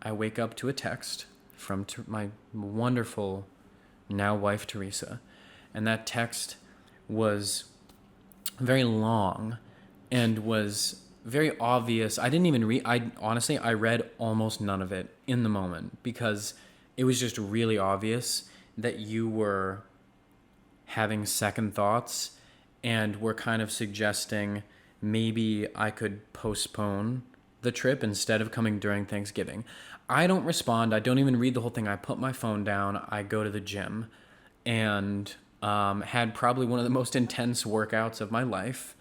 I wake up to a text from my wonderful now wife, Theresa. And that text was very long and was very obvious. I didn't even read. I read almost none of it in the moment, because it was just really obvious that you were having second thoughts and were kind of suggesting maybe I could postpone the trip instead of coming during Thanksgiving. I don't respond. I don't even read the whole thing. I put my phone down. I go to the gym and had probably one of the most intense workouts of my life.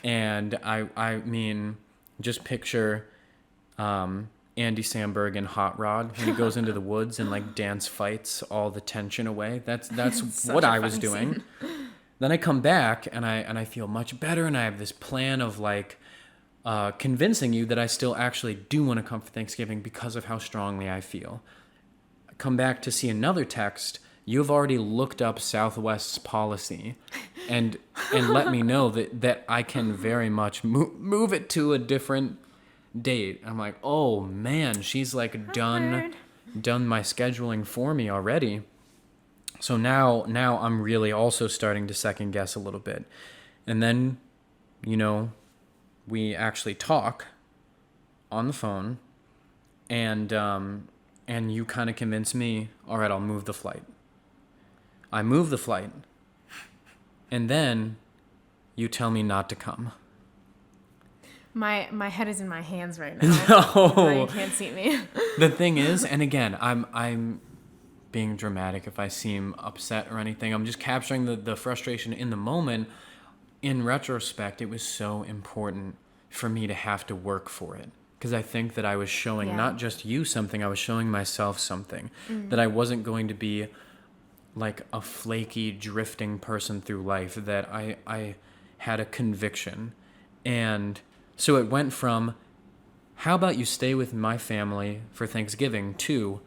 And I mean, just picture Andy Samberg in Hot Rod when he goes into the woods and like dance fights all the tension away. That's what I was doing. Then I come back and I feel much better, and I have this plan of like convincing you that I still actually do want to come for Thanksgiving because of how strongly I feel. I come back to see another text. You've already looked up Southwest's policy and let me know that I can very much move it to a different date. I'm like, oh man, she's like done my scheduling for me already. So now I'm really also starting to second guess a little bit. And then, we actually talk on the phone, and you kind of convince me, all right, I'll move the flight. I move the flight, and then you tell me not to come. My head is in my hands right now. No. You can't see me. The thing is, and again, I'm being dramatic if I seem upset or anything. I'm just capturing the frustration in the moment. In retrospect, it was so important for me to have to work for it, because I think that I was showing not just you something, I was showing myself something, that I wasn't going to be like a flaky, drifting person through life, that I had a conviction. And so it went from, how about you stay with my family for Thanksgiving, to,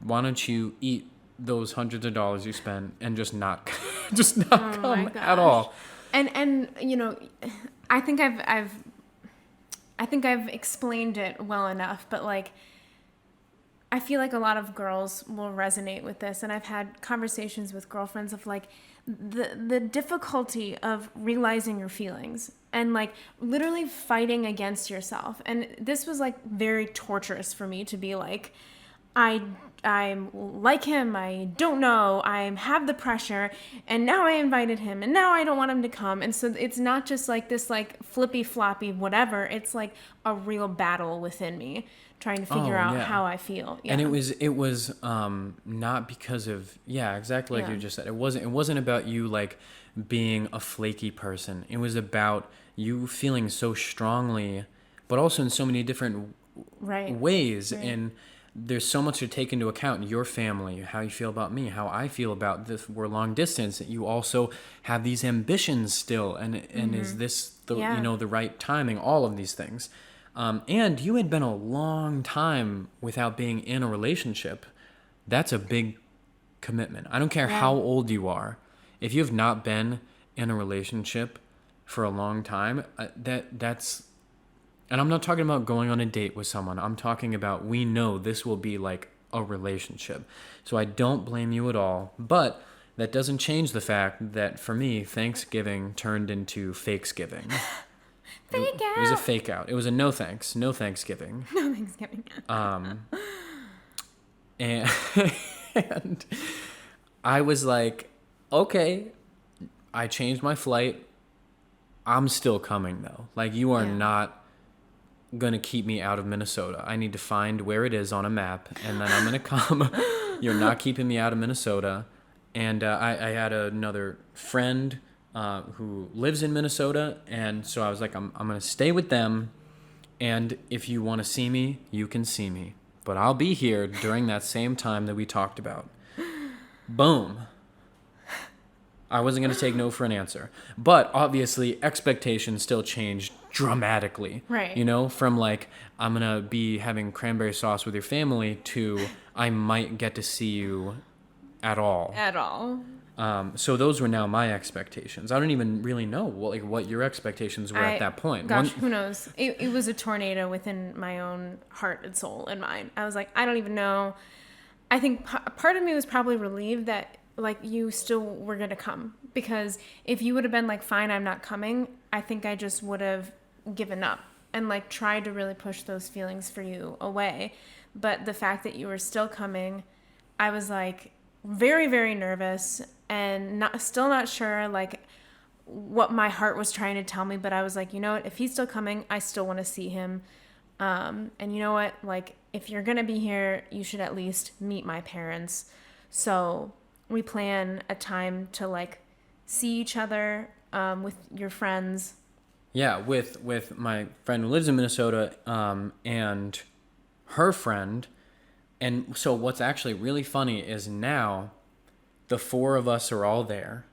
why don't you eat those hundreds of dollars you spent and just not come at all. And I think I've explained it well enough, but like, I feel like a lot of girls will resonate with this, and I've had conversations with girlfriends of like the difficulty of realizing your feelings and like literally fighting against yourself. And this was like very torturous for me to be like, I'm like him, I don't know, I have the pressure, and now I invited him, and now I don't want him to come. And so it's not just like this like flippy floppy whatever, it's like a real battle within me trying to figure out how I feel. Yeah. And it was not because of exactly like you just said. It wasn't about you like being a flaky person. It was about you feeling so strongly, but also in so many different ways. Right. And there's so much to take into account. Your family, how you feel about me, how I feel about this. We're long distance. You also have these ambitions still, and is this the the right timing? All of these things. And you had been a long time without being in a relationship. That's a big commitment. I don't care how old you are. If you have not been in a relationship for a long time, that's... And I'm not talking about going on a date with someone. I'm talking about, we know this will be like a relationship. So I don't blame you at all. But that doesn't change the fact that for me, Thanksgiving turned into Fakesgiving. Fake out. It was a fake out. It was a no thanks. No Thanksgiving. No Thanksgiving. And, and I was like, okay, I changed my flight. I'm still coming though. Like, you are not going to keep me out of Minnesota. I need to find where it is on a map, and then I'm going to come. You're not keeping me out of Minnesota. And I had another friend who lives in Minnesota, and so I was like, I'm going to stay with them, and if you want to see me, you can see me. But I'll be here during that same time that we talked about. Boom. I wasn't going to take no for an answer. But obviously, expectations still changed dramatically. Right. You know, from like, I'm going to be having cranberry sauce with your family to I might get to see you at all. At all. So those were now my expectations. I don't even really know what your expectations were at that point. Gosh, who knows? It was a tornado within my own heart and soul and mind. I was like, I don't even know. I think part of me was probably relieved that like you still were going to come, because if you would have been like, fine, I'm not coming, I think I just would have given up and like tried to really push those feelings for you away. But the fact that you were still coming, I was like very, very nervous and still not sure like what my heart was trying to tell me. But I was like, you know what, if he's still coming, I still want to see him. And you know what, like if you're going to be here, you should at least meet my parents. So we plan a time to like see each other with your friends. Yeah, with my friend who lives in Minnesota and her friend. And so what's actually really funny is now the four of us are all there.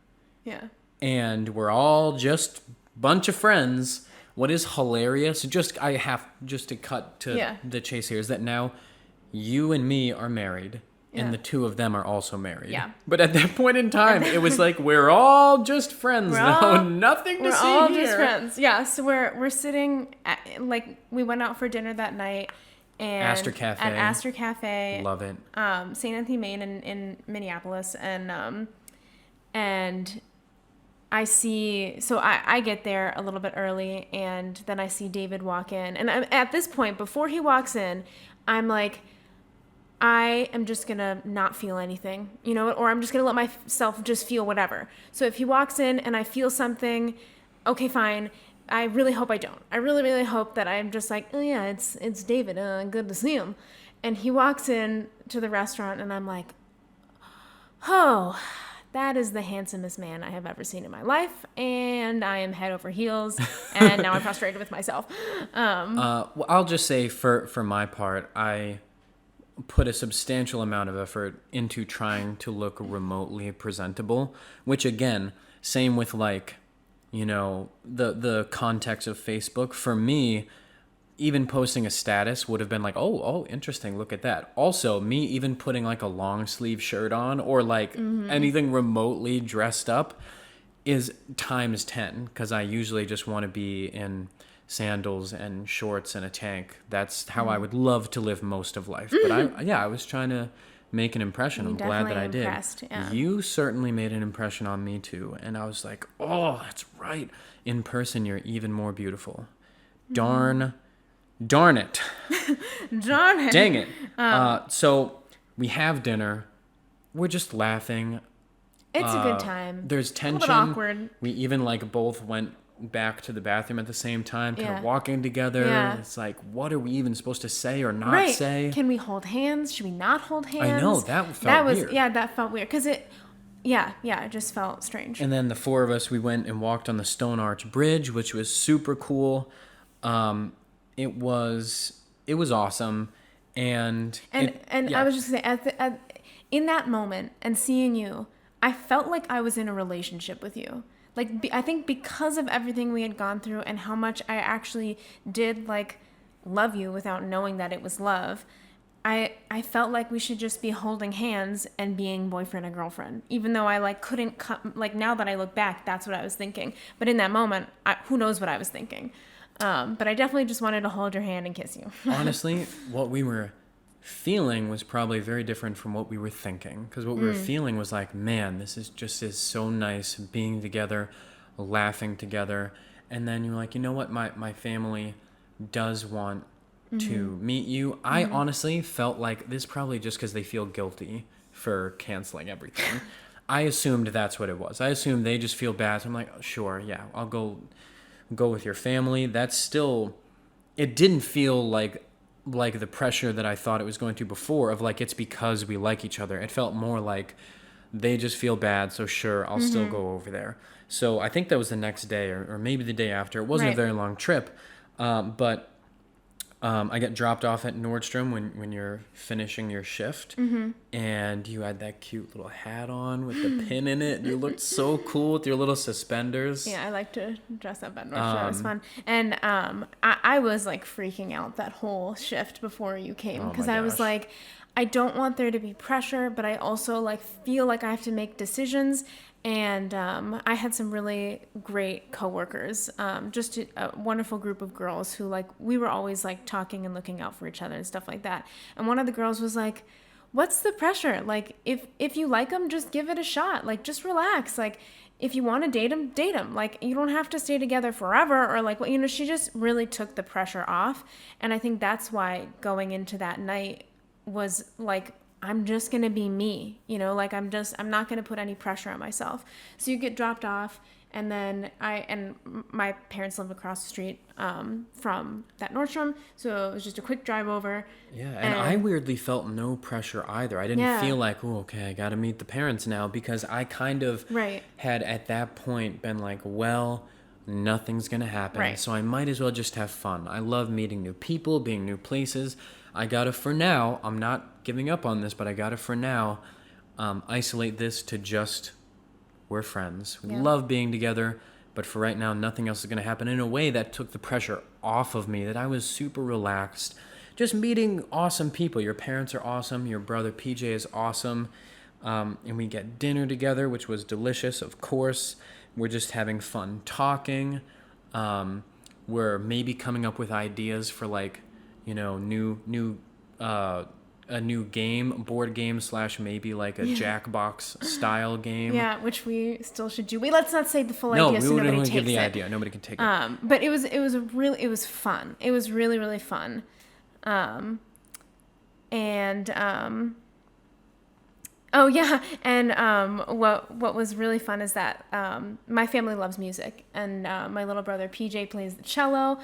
Yeah. And we're all just bunch of friends. What is hilarious, I have to cut to the chase here, is that now you and me are married. And the two of them are also married. Yeah. But at that point in time, it was like, we're all just friends now. Nothing to see here. We're all just friends. Yeah. So we're sitting like we went out for dinner that night. And Astor Cafe. At Astor Cafe. Love it. St. Anthony, Maine in Minneapolis. And I see, so I get there a little bit early, and then I see David walk in. And at this point, before he walks in, I'm like, I am just going to not feel anything, you know, or I'm just going to let myself just feel whatever. So if he walks in and I feel something, okay, fine. I really hope I don't. I really, really hope that I'm just like, oh yeah, it's David. Good to see him. And he walks in to the restaurant and I'm like, oh, that is the handsomest man I have ever seen in my life. And I am head over heels. And now I'm frustrated with myself. Well, I'll just say for my part, I put a substantial amount of effort into trying to look remotely presentable, which again, same with like, you know, the context of Facebook. For me, even posting a status would have been like, oh, interesting, look at that. Also, me even putting like a long sleeve shirt on or like anything remotely dressed up is times 10, because I usually just want to be in sandals and shorts and a tank. That's how I would love to live most of life. But I was trying to make an impression. I'm glad that I did. Yeah. You certainly made an impression on me too. And I was like, oh, that's right. In person, you're even more beautiful. Darn it. Darn it. Dang it. So we have dinner. We're just laughing. It's a good time. There's tension. A little bit awkward. We even like both went back to the bathroom at the same time, kind of walking together. Yeah. It's like, what are we even supposed to say or not say? Can we hold hands? Should we not hold hands? I know, that felt weird. Yeah, that felt weird. Because it just felt strange. And then the four of us, we went and walked on the Stone Arch Bridge, which was super cool. It was awesome. And I was just going to say, in that moment and seeing you, I felt like I was in a relationship with you. Like, I think because of everything we had gone through and how much I actually did, like, love you without knowing that it was love. I felt like we should just be holding hands and being boyfriend and girlfriend, even though I like couldn't like, now that I look back, that's what I was thinking. But in that moment, who knows what I was thinking. But I definitely just wanted to hold your hand and kiss you. Honestly, what we were feeling was probably very different from what we were thinking, because what we were feeling was like, man, this is so nice being together, laughing together. And then you're like, you know what, my family does want to meet you. I honestly felt like this probably just because they feel guilty for canceling everything. I assumed that's what it was. I assumed they just feel bad. So I'm like, oh, sure, yeah, I'll go with your family. That's still, it didn't feel like the pressure that I thought it was going to before, of like, it's because we like each other. It felt more like they just feel bad, so sure, I'll still go over there. So I think that was the next day, or maybe the day after. It wasn't a very long trip, but I got dropped off at Nordstrom when you're finishing your shift, and you had that cute little hat on with the pin in it. You looked so cool with your little suspenders. Yeah, I like to dress up at Nordstrom. It was fun. And I was like freaking out that whole shift before you came, because I was like, I don't want there to be pressure, but I also like feel like I have to make decisions. And I had some really great coworkers, just a wonderful group of girls who, like, we were always like talking and looking out for each other and stuff like that. And one of the girls was like, what's the pressure? Like, if you like them, just give it a shot. Like, just relax. Like, if you want to date them, date them. Like, you don't have to stay together forever, or like, you know, she just really took the pressure off. And I think that's why going into that night was like, I'm just going to be me, you know, like I'm not going to put any pressure on myself. So you get dropped off, and then my parents live across the street from that Nordstrom. So it was just a quick drive over. Yeah. And I weirdly felt no pressure either. I didn't feel like, oh, okay, I got to meet the parents now, because I kind of had at that point been like, well, nothing's going to happen. So I might as well just have fun. I love meeting new people, being new places. I gotta, for now, I'm not giving up on this, but I gotta, for now, isolate this to just, we're friends. We love being together, but for right now, nothing else is gonna happen. In a way that took the pressure off of me, that I was super relaxed. Just meeting awesome people. Your parents are awesome. Your brother PJ is awesome. And we get dinner together, which was delicious, of course. We're just having fun talking. We're maybe coming up with ideas for, like, you know, a new board game / maybe like a Jackbox style game. Yeah, which we still should do. Let's not say the full idea, so nobody takes it. No, we wouldn't give the idea. Nobody can take it. But it was fun. It was really, really fun. Oh yeah, and what was really fun is that my family loves music, and my little brother PJ plays the cello.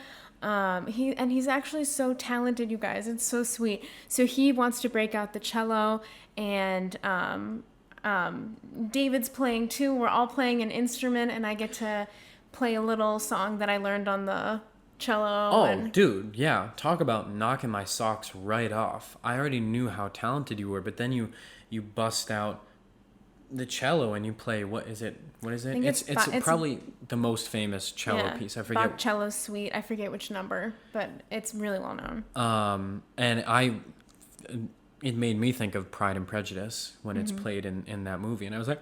He's actually so talented, you guys. It's so sweet. So he wants to break out the cello, and David's playing too. We're all playing an instrument, and I get to play a little song that I learned on the cello. Oh, dude, yeah. Talk about knocking my socks right off. I already knew how talented you were, but then you bust out the cello and you play, what is it? It's probably the most famous cello piece. I forget. Bach Cello Suite. I forget which number, but it's really well known. And it made me think of Pride and Prejudice when it's played in that movie, and I was like,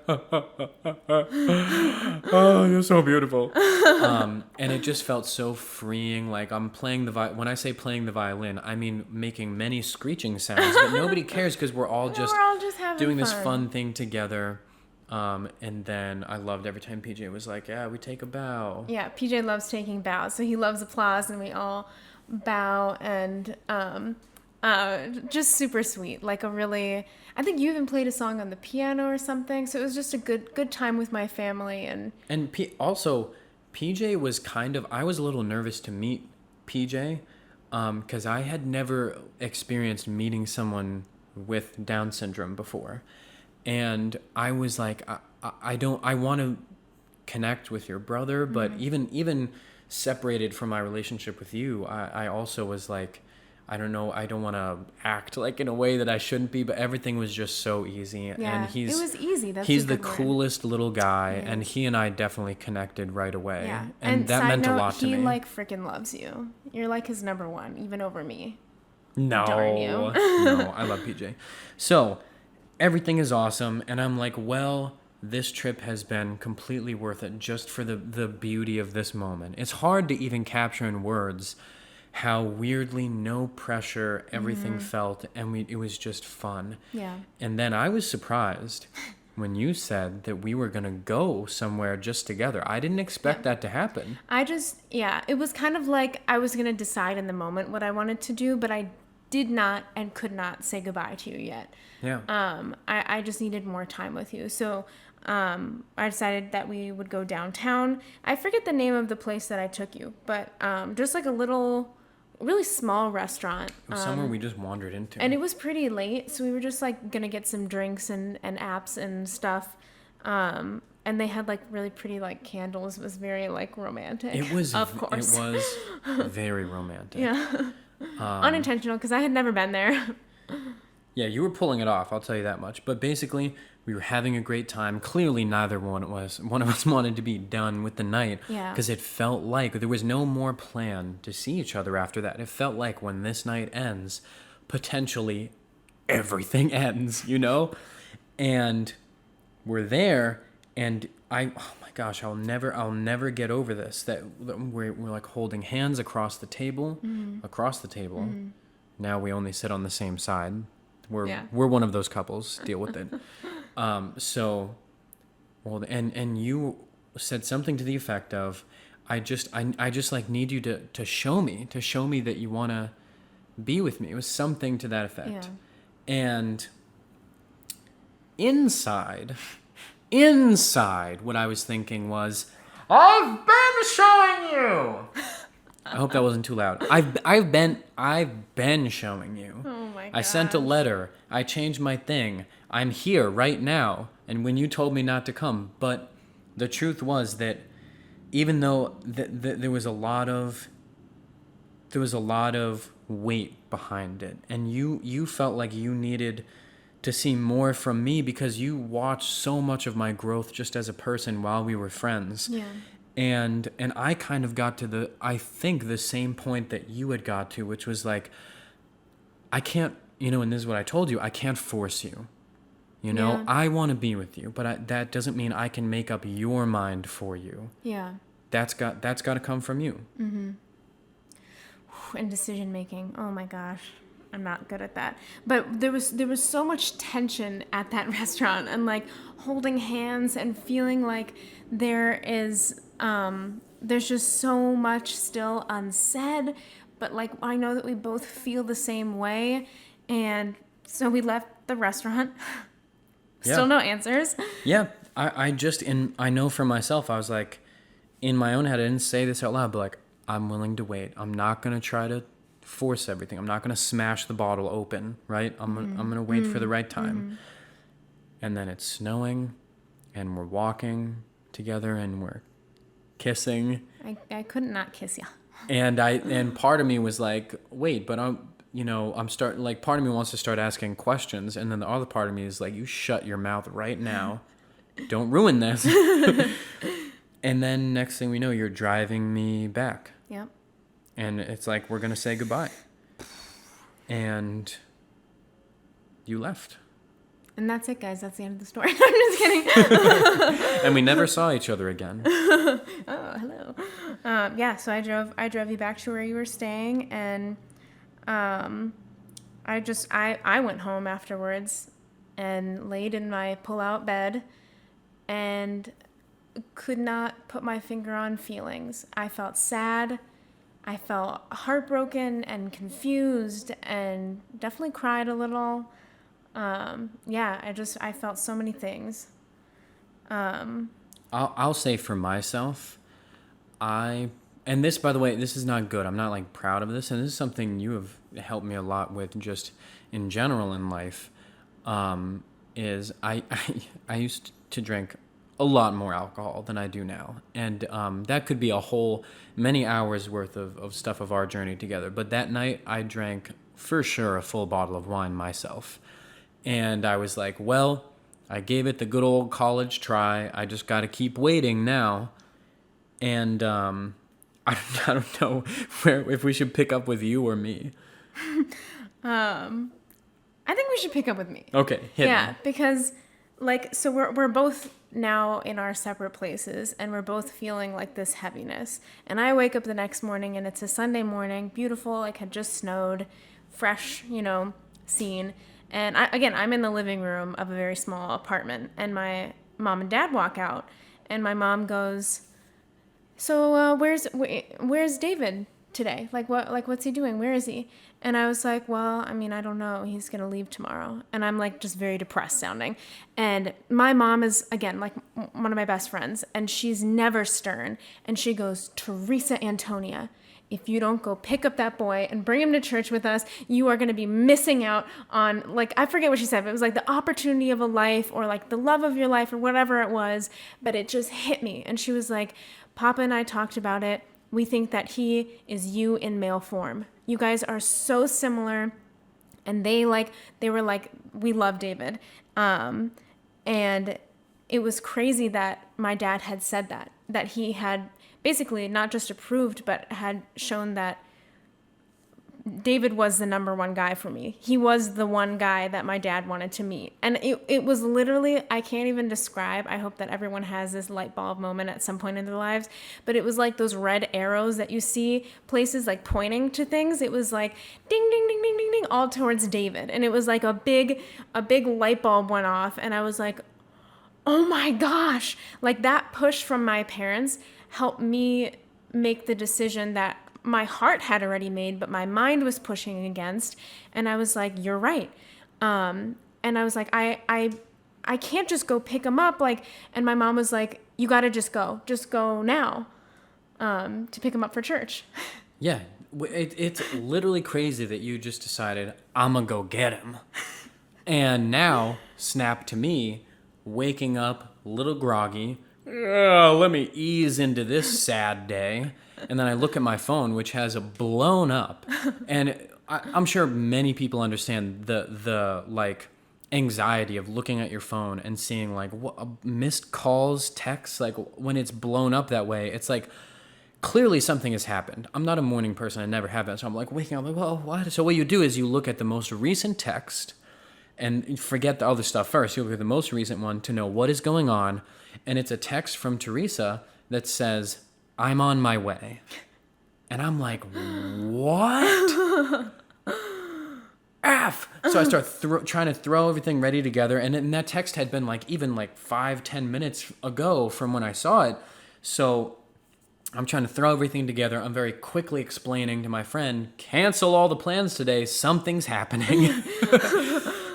oh, you're so beautiful. And it just felt so freeing. Like, I'm playing when I say playing the violin, I mean making many screeching sounds, but nobody cares because we're all just doing this fun thing together. And then I loved every time PJ was like, yeah, we take a bow. Yeah, PJ loves taking bows, so he loves applause, and we all bow, and just super sweet. Like, I think you even played a song on the piano or something, so it was just a good time with my family. And also, PJ was I was a little nervous to meet PJ, because I had never experienced meeting someone with Down syndrome before. And I was like, I want to connect with your brother, but even separated from my relationship with you, I also was like, I don't know, I don't want to act like in a way that I shouldn't be, but everything was just so easy. Yeah, And it was easy. That's he's a the good word. coolest little guy, He and is. he and I definitely connected right away. Yeah. And that side meant note, a lot to he me. like freaking loves you. You're like his number one, even over me. No, Darn you. no, I love PJ. So everything is awesome, and I'm like, well, this trip has been completely worth it just for the beauty of this moment. It's hard to even capture in words how weirdly no pressure everything felt, and it was just fun. Yeah. And then I was surprised when you said that we were going to go somewhere just together. I didn't expect that to happen. It was kind of like I was going to decide in the moment what I wanted to do, but I did not and could not say goodbye to you yet. Yeah. I just needed more time with you. So I decided that we would go downtown. I forget the name of the place that I took you, but just like a little, really small restaurant. It was somewhere we just wandered into. And it was pretty late, so we were just like going to get some drinks and apps and stuff. And they had like really pretty like candles. It was very like romantic. It was, of course. It was very romantic. Yeah. Unintentional, because I had never been there. Yeah, you were pulling it off, I'll tell you that much. But basically, we were having a great time. Clearly, one of us wanted to be done with the night. Yeah. Because it felt like there was no more plan to see each other after that. It felt like when this night ends, potentially everything ends, you know? And we're there, and oh my gosh, I'll never get over this. That we're like holding hands across the table. Now we only sit on the same side. We're one of those couples. Deal with it. And you said something to the effect of, I just like need you to show me that you want to be with me. It was something to that effect. Yeah. And inside, what I was thinking was, I've been showing you. I hope that wasn't too loud. I've been showing you. Oh my god. I sent a letter. I changed my thing. I'm here right now. And when you told me not to come, but the truth was that even though there was a lot of weight behind it, and you felt like you needed to see more from me because you watched so much of my growth just as a person while we were friends. Yeah. And I kind of got to the same point that you had got to, which was like, I can't, and this is what I told you, I can't force you. Yeah. I want to be with you, but that doesn't mean I can make up your mind for you. Yeah. That's got to come from you. Mm-hmm. And decision making. Oh my gosh. I'm not good at that. But there was so much tension at that restaurant, and like holding hands and feeling like there's just so much still unsaid, but like I know that we both feel the same way. And so we left the restaurant. Still no answers. Yeah. I know for myself, I was like, in my own head, I didn't say this out loud, but like, I'm willing to wait. I'm not going to try to force everything. I'm not going to smash the bottle open, right? I'm going to wait for the right time. Mm-hmm. And then it's snowing, and we're walking together, and we're kissing. I couldn't not kiss you. And part of me was like, wait, but I'm starting, like, part of me wants to start asking questions, and then the other part of me is like, you shut your mouth right now. Don't ruin this. And then next thing we know, you're driving me back. Yep. And it's like, we're going to say goodbye. And you left. And that's it, guys. That's the end of the story. I'm just kidding. And we never saw each other again. Oh, hello. So I drove you back to where you were staying, and I went home afterwards and laid in my pull-out bed and could not put my finger on feelings. I felt sad. I felt heartbroken and confused and definitely cried a little. I felt so many things. I'll say for myself, and this, by the way, this is not good. I'm not like proud of this. And this is something you have helped me a lot with just in general in life, is I used to drink a lot more alcohol than I do now. And that could be a whole many hours worth of stuff of our journey together. But that night I drank for sure a full bottle of wine myself. And I was like, well, I gave it the good old college try. I just got to keep waiting now. And I don't know if we should pick up with you or me. I think we should pick up with me. Okay, hit me. Because so we're both now in our separate places, and we're both feeling like this heaviness. And I wake up the next morning, and it's a Sunday morning, beautiful, like had just snowed, fresh, scene. And I'm in the living room of a very small apartment, and my mom and dad walk out, and my mom goes, "So where's David today? What's he doing? Where is he?" And I was like, well, I mean, I don't know. He's going to leave tomorrow. And I'm like just very depressed sounding. And my mom is, again, like one of my best friends. And she's never stern. And she goes, "Theresa Antonia, if you don't go pick up that boy and bring him to church with us, you are going to be missing out on," like, I forget what she said, but it was like the opportunity of a life, or like the love of your life, or whatever it was. But it just hit me. And she was like, "Papa and I talked about it. We think that he is you in male form. You guys are so similar." And they were like, "We love David." And it was crazy that my dad had said that he had basically not just approved, but had shown that David was the number one guy for me. He was the one guy that my dad wanted to meet. And it was literally, I can't even describe. I hope that everyone has this light bulb moment at some point in their lives. But it was like those red arrows that you see places like pointing to things. It was like ding, ding, ding, ding, ding, ding, all towards David. And it was like a big light bulb went off. And I was like, oh my gosh. Like that push from my parents helped me make the decision that my heart had already made, but my mind was pushing against. And I was like, you're right. And I was like, I can't just go pick him up. And my mom was like, you got to just go now, to pick him up for church. Yeah. It's literally crazy that you just decided, I'm gonna go get him. And now, snap to me, waking up a little groggy. Let me ease into this sad day. And then I look at my phone, which has a blown up. And I'm sure many people understand the anxiety of looking at your phone and seeing missed calls, texts. Like when it's blown up that way, it's like clearly something has happened. I'm not a morning person. I never have that. So I'm like waking up like, well, what? So what you do is you look at the most recent text and forget the other stuff first. You look at the most recent one to know what is going on. And it's a text from Theresa that says, "I'm on my way." And I'm like, what? F. So I start trying to throw everything ready together. And that text had been even 5-10 minutes ago from when I saw it. So I'm trying to throw everything together. I'm very quickly explaining to my friend, cancel all the plans today. Something's happening.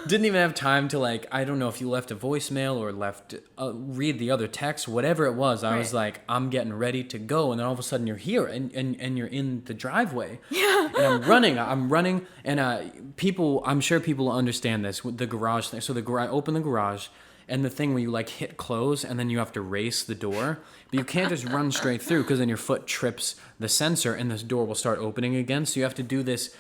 Didn't even have time to I don't know if you left a voicemail or read the other text, whatever it was. I was like, I'm getting ready to go. And then all of a sudden you're here and you're in the driveway. Yeah. And I'm running. And I'm sure people understand this with the garage thing. So I open the garage and the thing where you hit close and then you have to race the door. But you can't just run straight through because then your foot trips the sensor and this door will start opening again. So you have to do this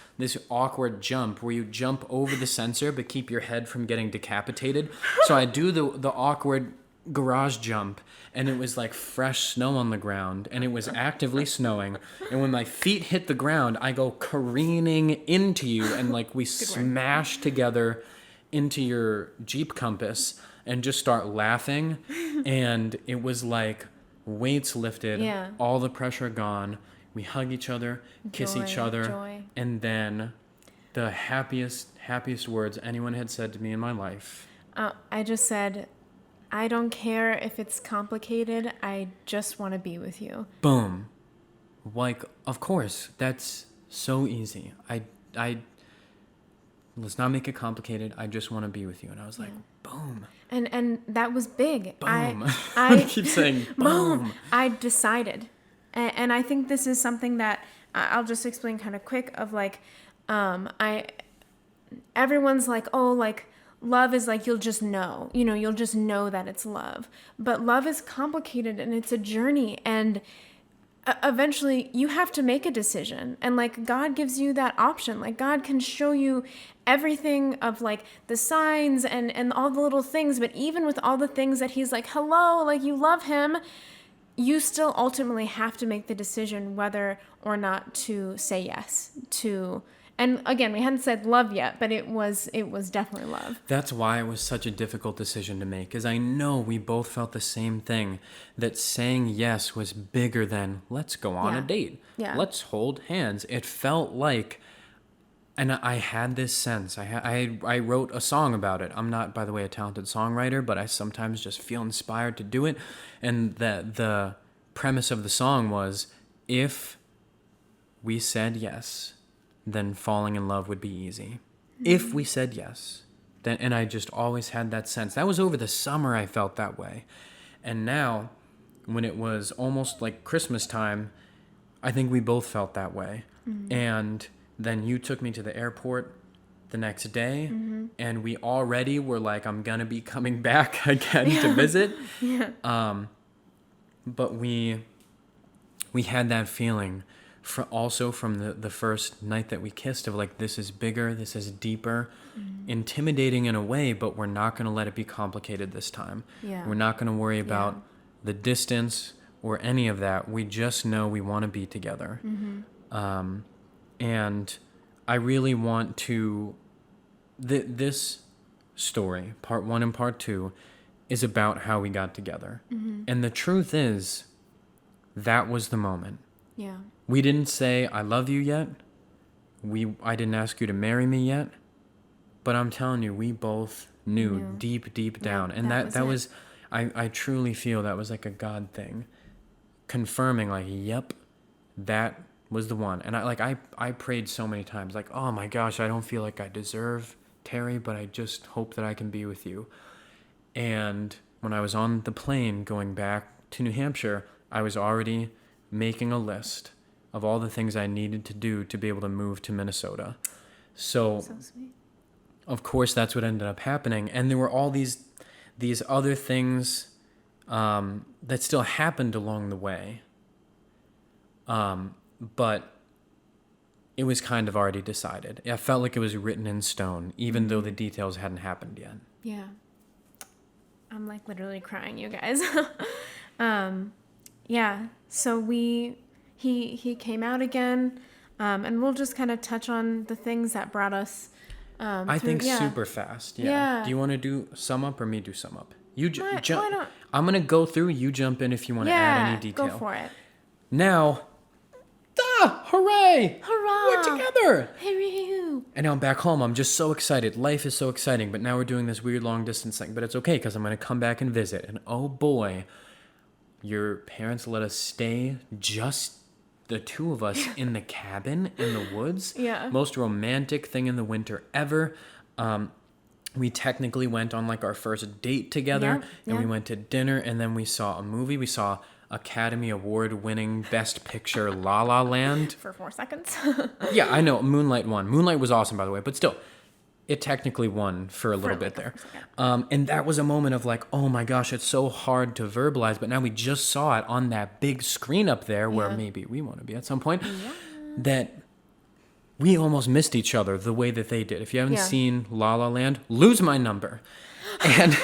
awkward jump where you jump over the sensor but keep your head from getting decapitated. So I do the awkward garage jump and it was fresh snow on the ground and it was actively snowing. And when my feet hit the ground, I go careening into you and we smash together into your Jeep Compass and just start laughing. And it was weights lifted, all the pressure gone. We hug each other, kiss each other, joy. And then the happiest words anyone had said to me in my life. I just said, I don't care if it's complicated. I just want to be with you. Boom. Of course, that's so easy. I let's not make it complicated. I just want to be with you. And I was like, boom. And that was big. Boom. I keep saying boom. I decided. And I think this is something that I'll just explain kind of quick of everyone's like, oh, love is like, you'll just know, you'll just know that it's love. But love is complicated and it's a journey. And eventually you have to make a decision. And like, God gives you that option. Like, God can show you everything of like the signs and all the little things. But even with all the things that he's like, hello, like you love him, you still ultimately have to make the decision whether or not to say yes to. And again, we hadn't said love yet, but it was definitely love. That's why it was such a difficult decision to make, because I know we both felt the same thing, that saying yes was bigger than let's go on a date. Yeah. Let's hold hands. It felt like, and I had this sense. I wrote a song about it. I'm not, by the way, a talented songwriter, but I sometimes just feel inspired to do it. And the premise of the song was, if we said yes, then falling in love would be easy. If we said yes. Then, and I just always had that sense. That was over the summer I felt that way. And now, when it was almost like Christmas time, I think we both felt that way. And then you took me to the airport the next day, and we already were like, I'm going to be coming back again to visit. But we had that feeling also from the first night that we kissed, of like, this is bigger, this is deeper, intimidating in a way, but we're not going to let it be complicated this time. We're not going to worry about the distance or any of that. We just know we want to be together. And I really want to, this story, part 1 and part 2, is about how we got together. And the truth is, that was the moment. We didn't say, I love you yet. I didn't ask you to marry me yet. But I'm telling you, we both knew deep down. And that was I truly feel that was like a God thing. Confirming, like, yep, that was the one. And I prayed so many times, like, oh my gosh, I don't feel like I deserve Terry, but I just hope that I can be with you. And when I was on the plane going back to New Hampshire, I was already making a list of all the things I needed to do to be able to move to Minnesota. So sweet. Of course, that's what ended up happening. And there were all these other things that still happened along the way. But it was kind of already decided. I felt like it was written in stone, even though the details hadn't happened yet. Yeah. I'm like literally crying, you guys. So he came out again, and we'll just kind of touch on the things that brought us I think super fast. Yeah. Do you want to do sum up or me do sum up? You jump. I'm going to go through. You jump in if you want to add any detail. Go for it. Now, hooray! Hurrah! We're together! Hooray! And now I'm back home. I'm just so excited. Life is so exciting. But now we're doing this weird long distance thing. But it's okay, because I'm going to come back and visit. And oh boy, your parents let us stay, just the two of us, in the cabin in the woods. Yeah. Most romantic thing in the winter ever. We technically went on like our first date together. And we went to dinner, and then we saw a movie. We saw Academy Award winning Best Picture La La Land. For 4 seconds. Yeah, I know. Moonlight won. Moonlight was awesome, by the way, but still, it technically won for a little bit there. And that was a moment of like, oh my gosh, it's so hard to verbalize, but now we just saw it on that big screen up there where maybe we want to be at some point, that we almost missed each other the way that they did. If you haven't seen La La Land, lose my number. And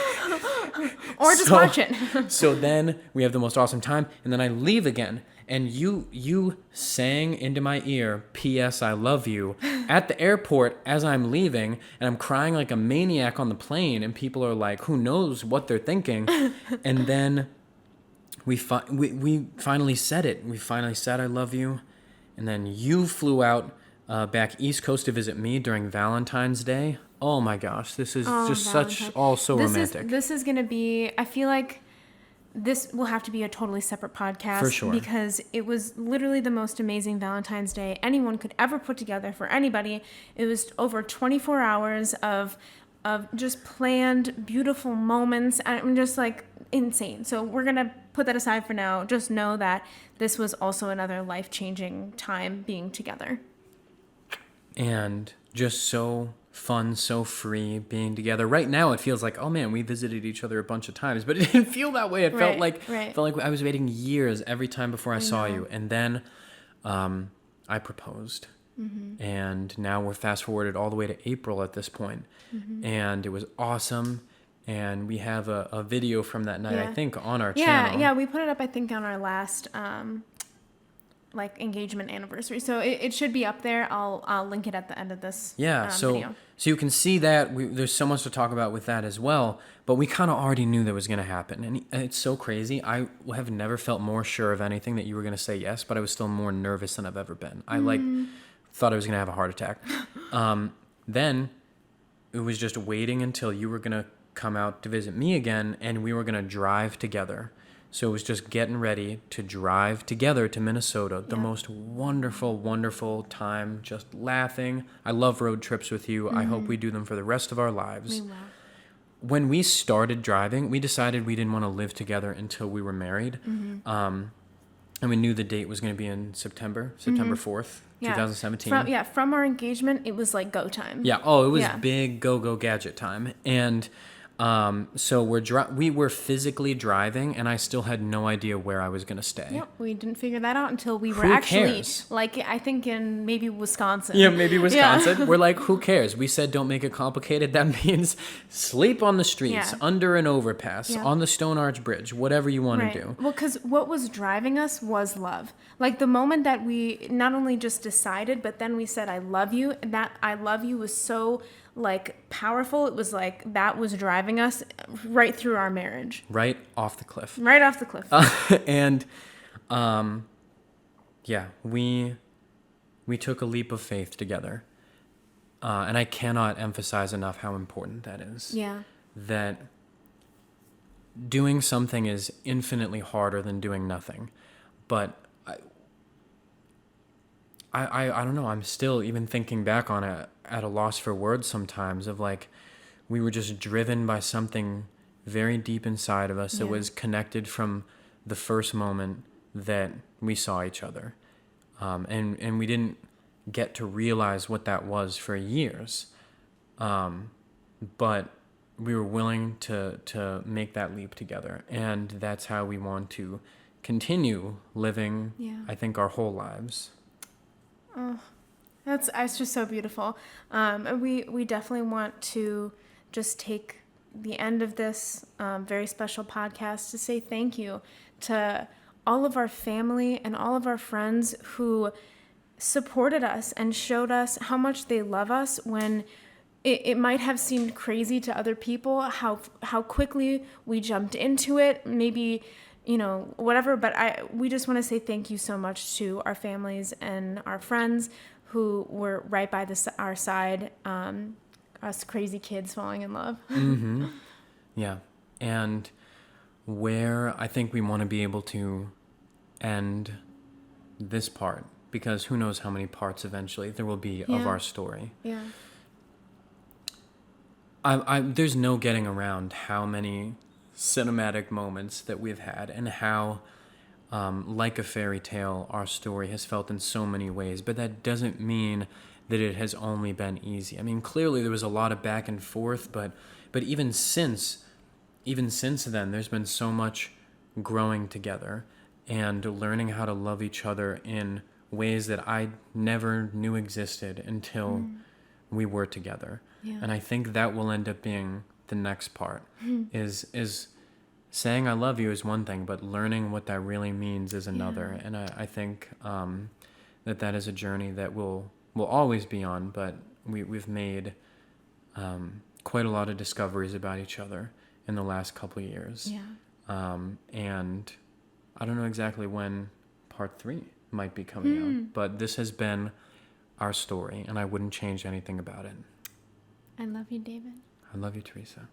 or just watch it. So then we have the most awesome time, and then I leave again, and you sang into my ear, P.S. I love you, at the airport as I'm leaving, and I'm crying like a maniac on the plane, and people are like, who knows what they're thinking. And then we finally said it. We finally said I love you, and then you flew out back East Coast to visit me during Valentine's Day. Oh my gosh, this is just so romantic. This is going to be, I feel like this will have to be a totally separate podcast. For sure. Because it was literally the most amazing Valentine's Day anyone could ever put together for anybody. It was over 24 hours of just planned, beautiful moments. I'm just like insane. So we're going to put that aside for now. Just know that this was also another life-changing time being together. And just so fun, so free being together. Right now, it feels like, oh man, we visited each other a bunch of times, but it didn't feel that way. It felt like I was waiting years every time before I saw you. And then I proposed. And now we're fast forwarded all the way to April at this point. And it was awesome. And we have a video from that night, I think, on our channel. Yeah, we put it up, I think, on our last engagement anniversary. So it should be up there. I'll link it at the end of this video. So you can see that there's so much to talk about with that as well. But we kind of already knew that was going to happen. And it's so crazy. I have never felt more sure of anything that you were going to say yes, but I was still more nervous than I've ever been. I thought I was going to have a heart attack. Then it was just waiting until you were going to come out to visit me again, and we were going to drive together. So it was just getting ready to drive together to Minnesota. The most wonderful, wonderful time, just laughing. I love road trips with you. I hope we do them for the rest of our lives. We will. When we started driving, we decided we didn't want to live together until we were married. And we knew the date was going to be in September 4th, 2017. From our engagement, it was like go time. Yeah, it was big go gadget time. And so we were physically driving, and I still had no idea where I was going to stay. Yep, we didn't figure that out until we were I think in maybe Wisconsin. Yeah, maybe Wisconsin. Yeah. We're like, who cares? We said don't make it complicated. That means sleep on the streets, under an overpass, on the Stone Arch Bridge, whatever you want to do. Well, because what was driving us was love. Like the moment that we not only just decided, but then we said, I love you. And that I love you was so powerful. It was like that was driving us right through our marriage. Right off the cliff. Right off the cliff. And we took a leap of faith together. And I cannot emphasize enough how important that is. Yeah. That doing something is infinitely harder than doing nothing. But I don't know. I'm still even thinking back on it at a loss for words sometimes of we were just driven by something very deep inside of us that was connected from the first moment that we saw each other. And we didn't get to realize what that was for years. But we were willing to make that leap together. And that's how we want to continue living, I think, our whole lives. Oh, it's just so beautiful. And we definitely want to just take the end of this very special podcast to say thank you to all of our family and all of our friends who supported us and showed us how much they love us when it might have seemed crazy to other people, how quickly we jumped into it, maybe, whatever. But we just want to say thank you so much to our families and our friends who were right by our side, us crazy kids falling in love. Mm-hmm. Yeah. And where I think we want to be able to end this part, because who knows how many parts eventually there will be of our story. Yeah. There's no getting around how many cinematic moments that we've had and how, like a fairy tale, our story has felt in so many ways. But that doesn't mean that it has only been easy. I mean, clearly there was a lot of back and forth, but even since then, there's been so much growing together and learning how to love each other in ways that I never knew existed until we were together. Yeah. And I think that will end up being the next part, is saying I love you is one thing, but learning what that really means is another. Yeah. And I think that is a journey that we'll always be on, but we've made quite a lot of discoveries about each other in the last couple of years. Yeah. And I don't know exactly when part 3 might be coming out, but this has been our story, and I wouldn't change anything about it. I love you, David. I love you, Theresa.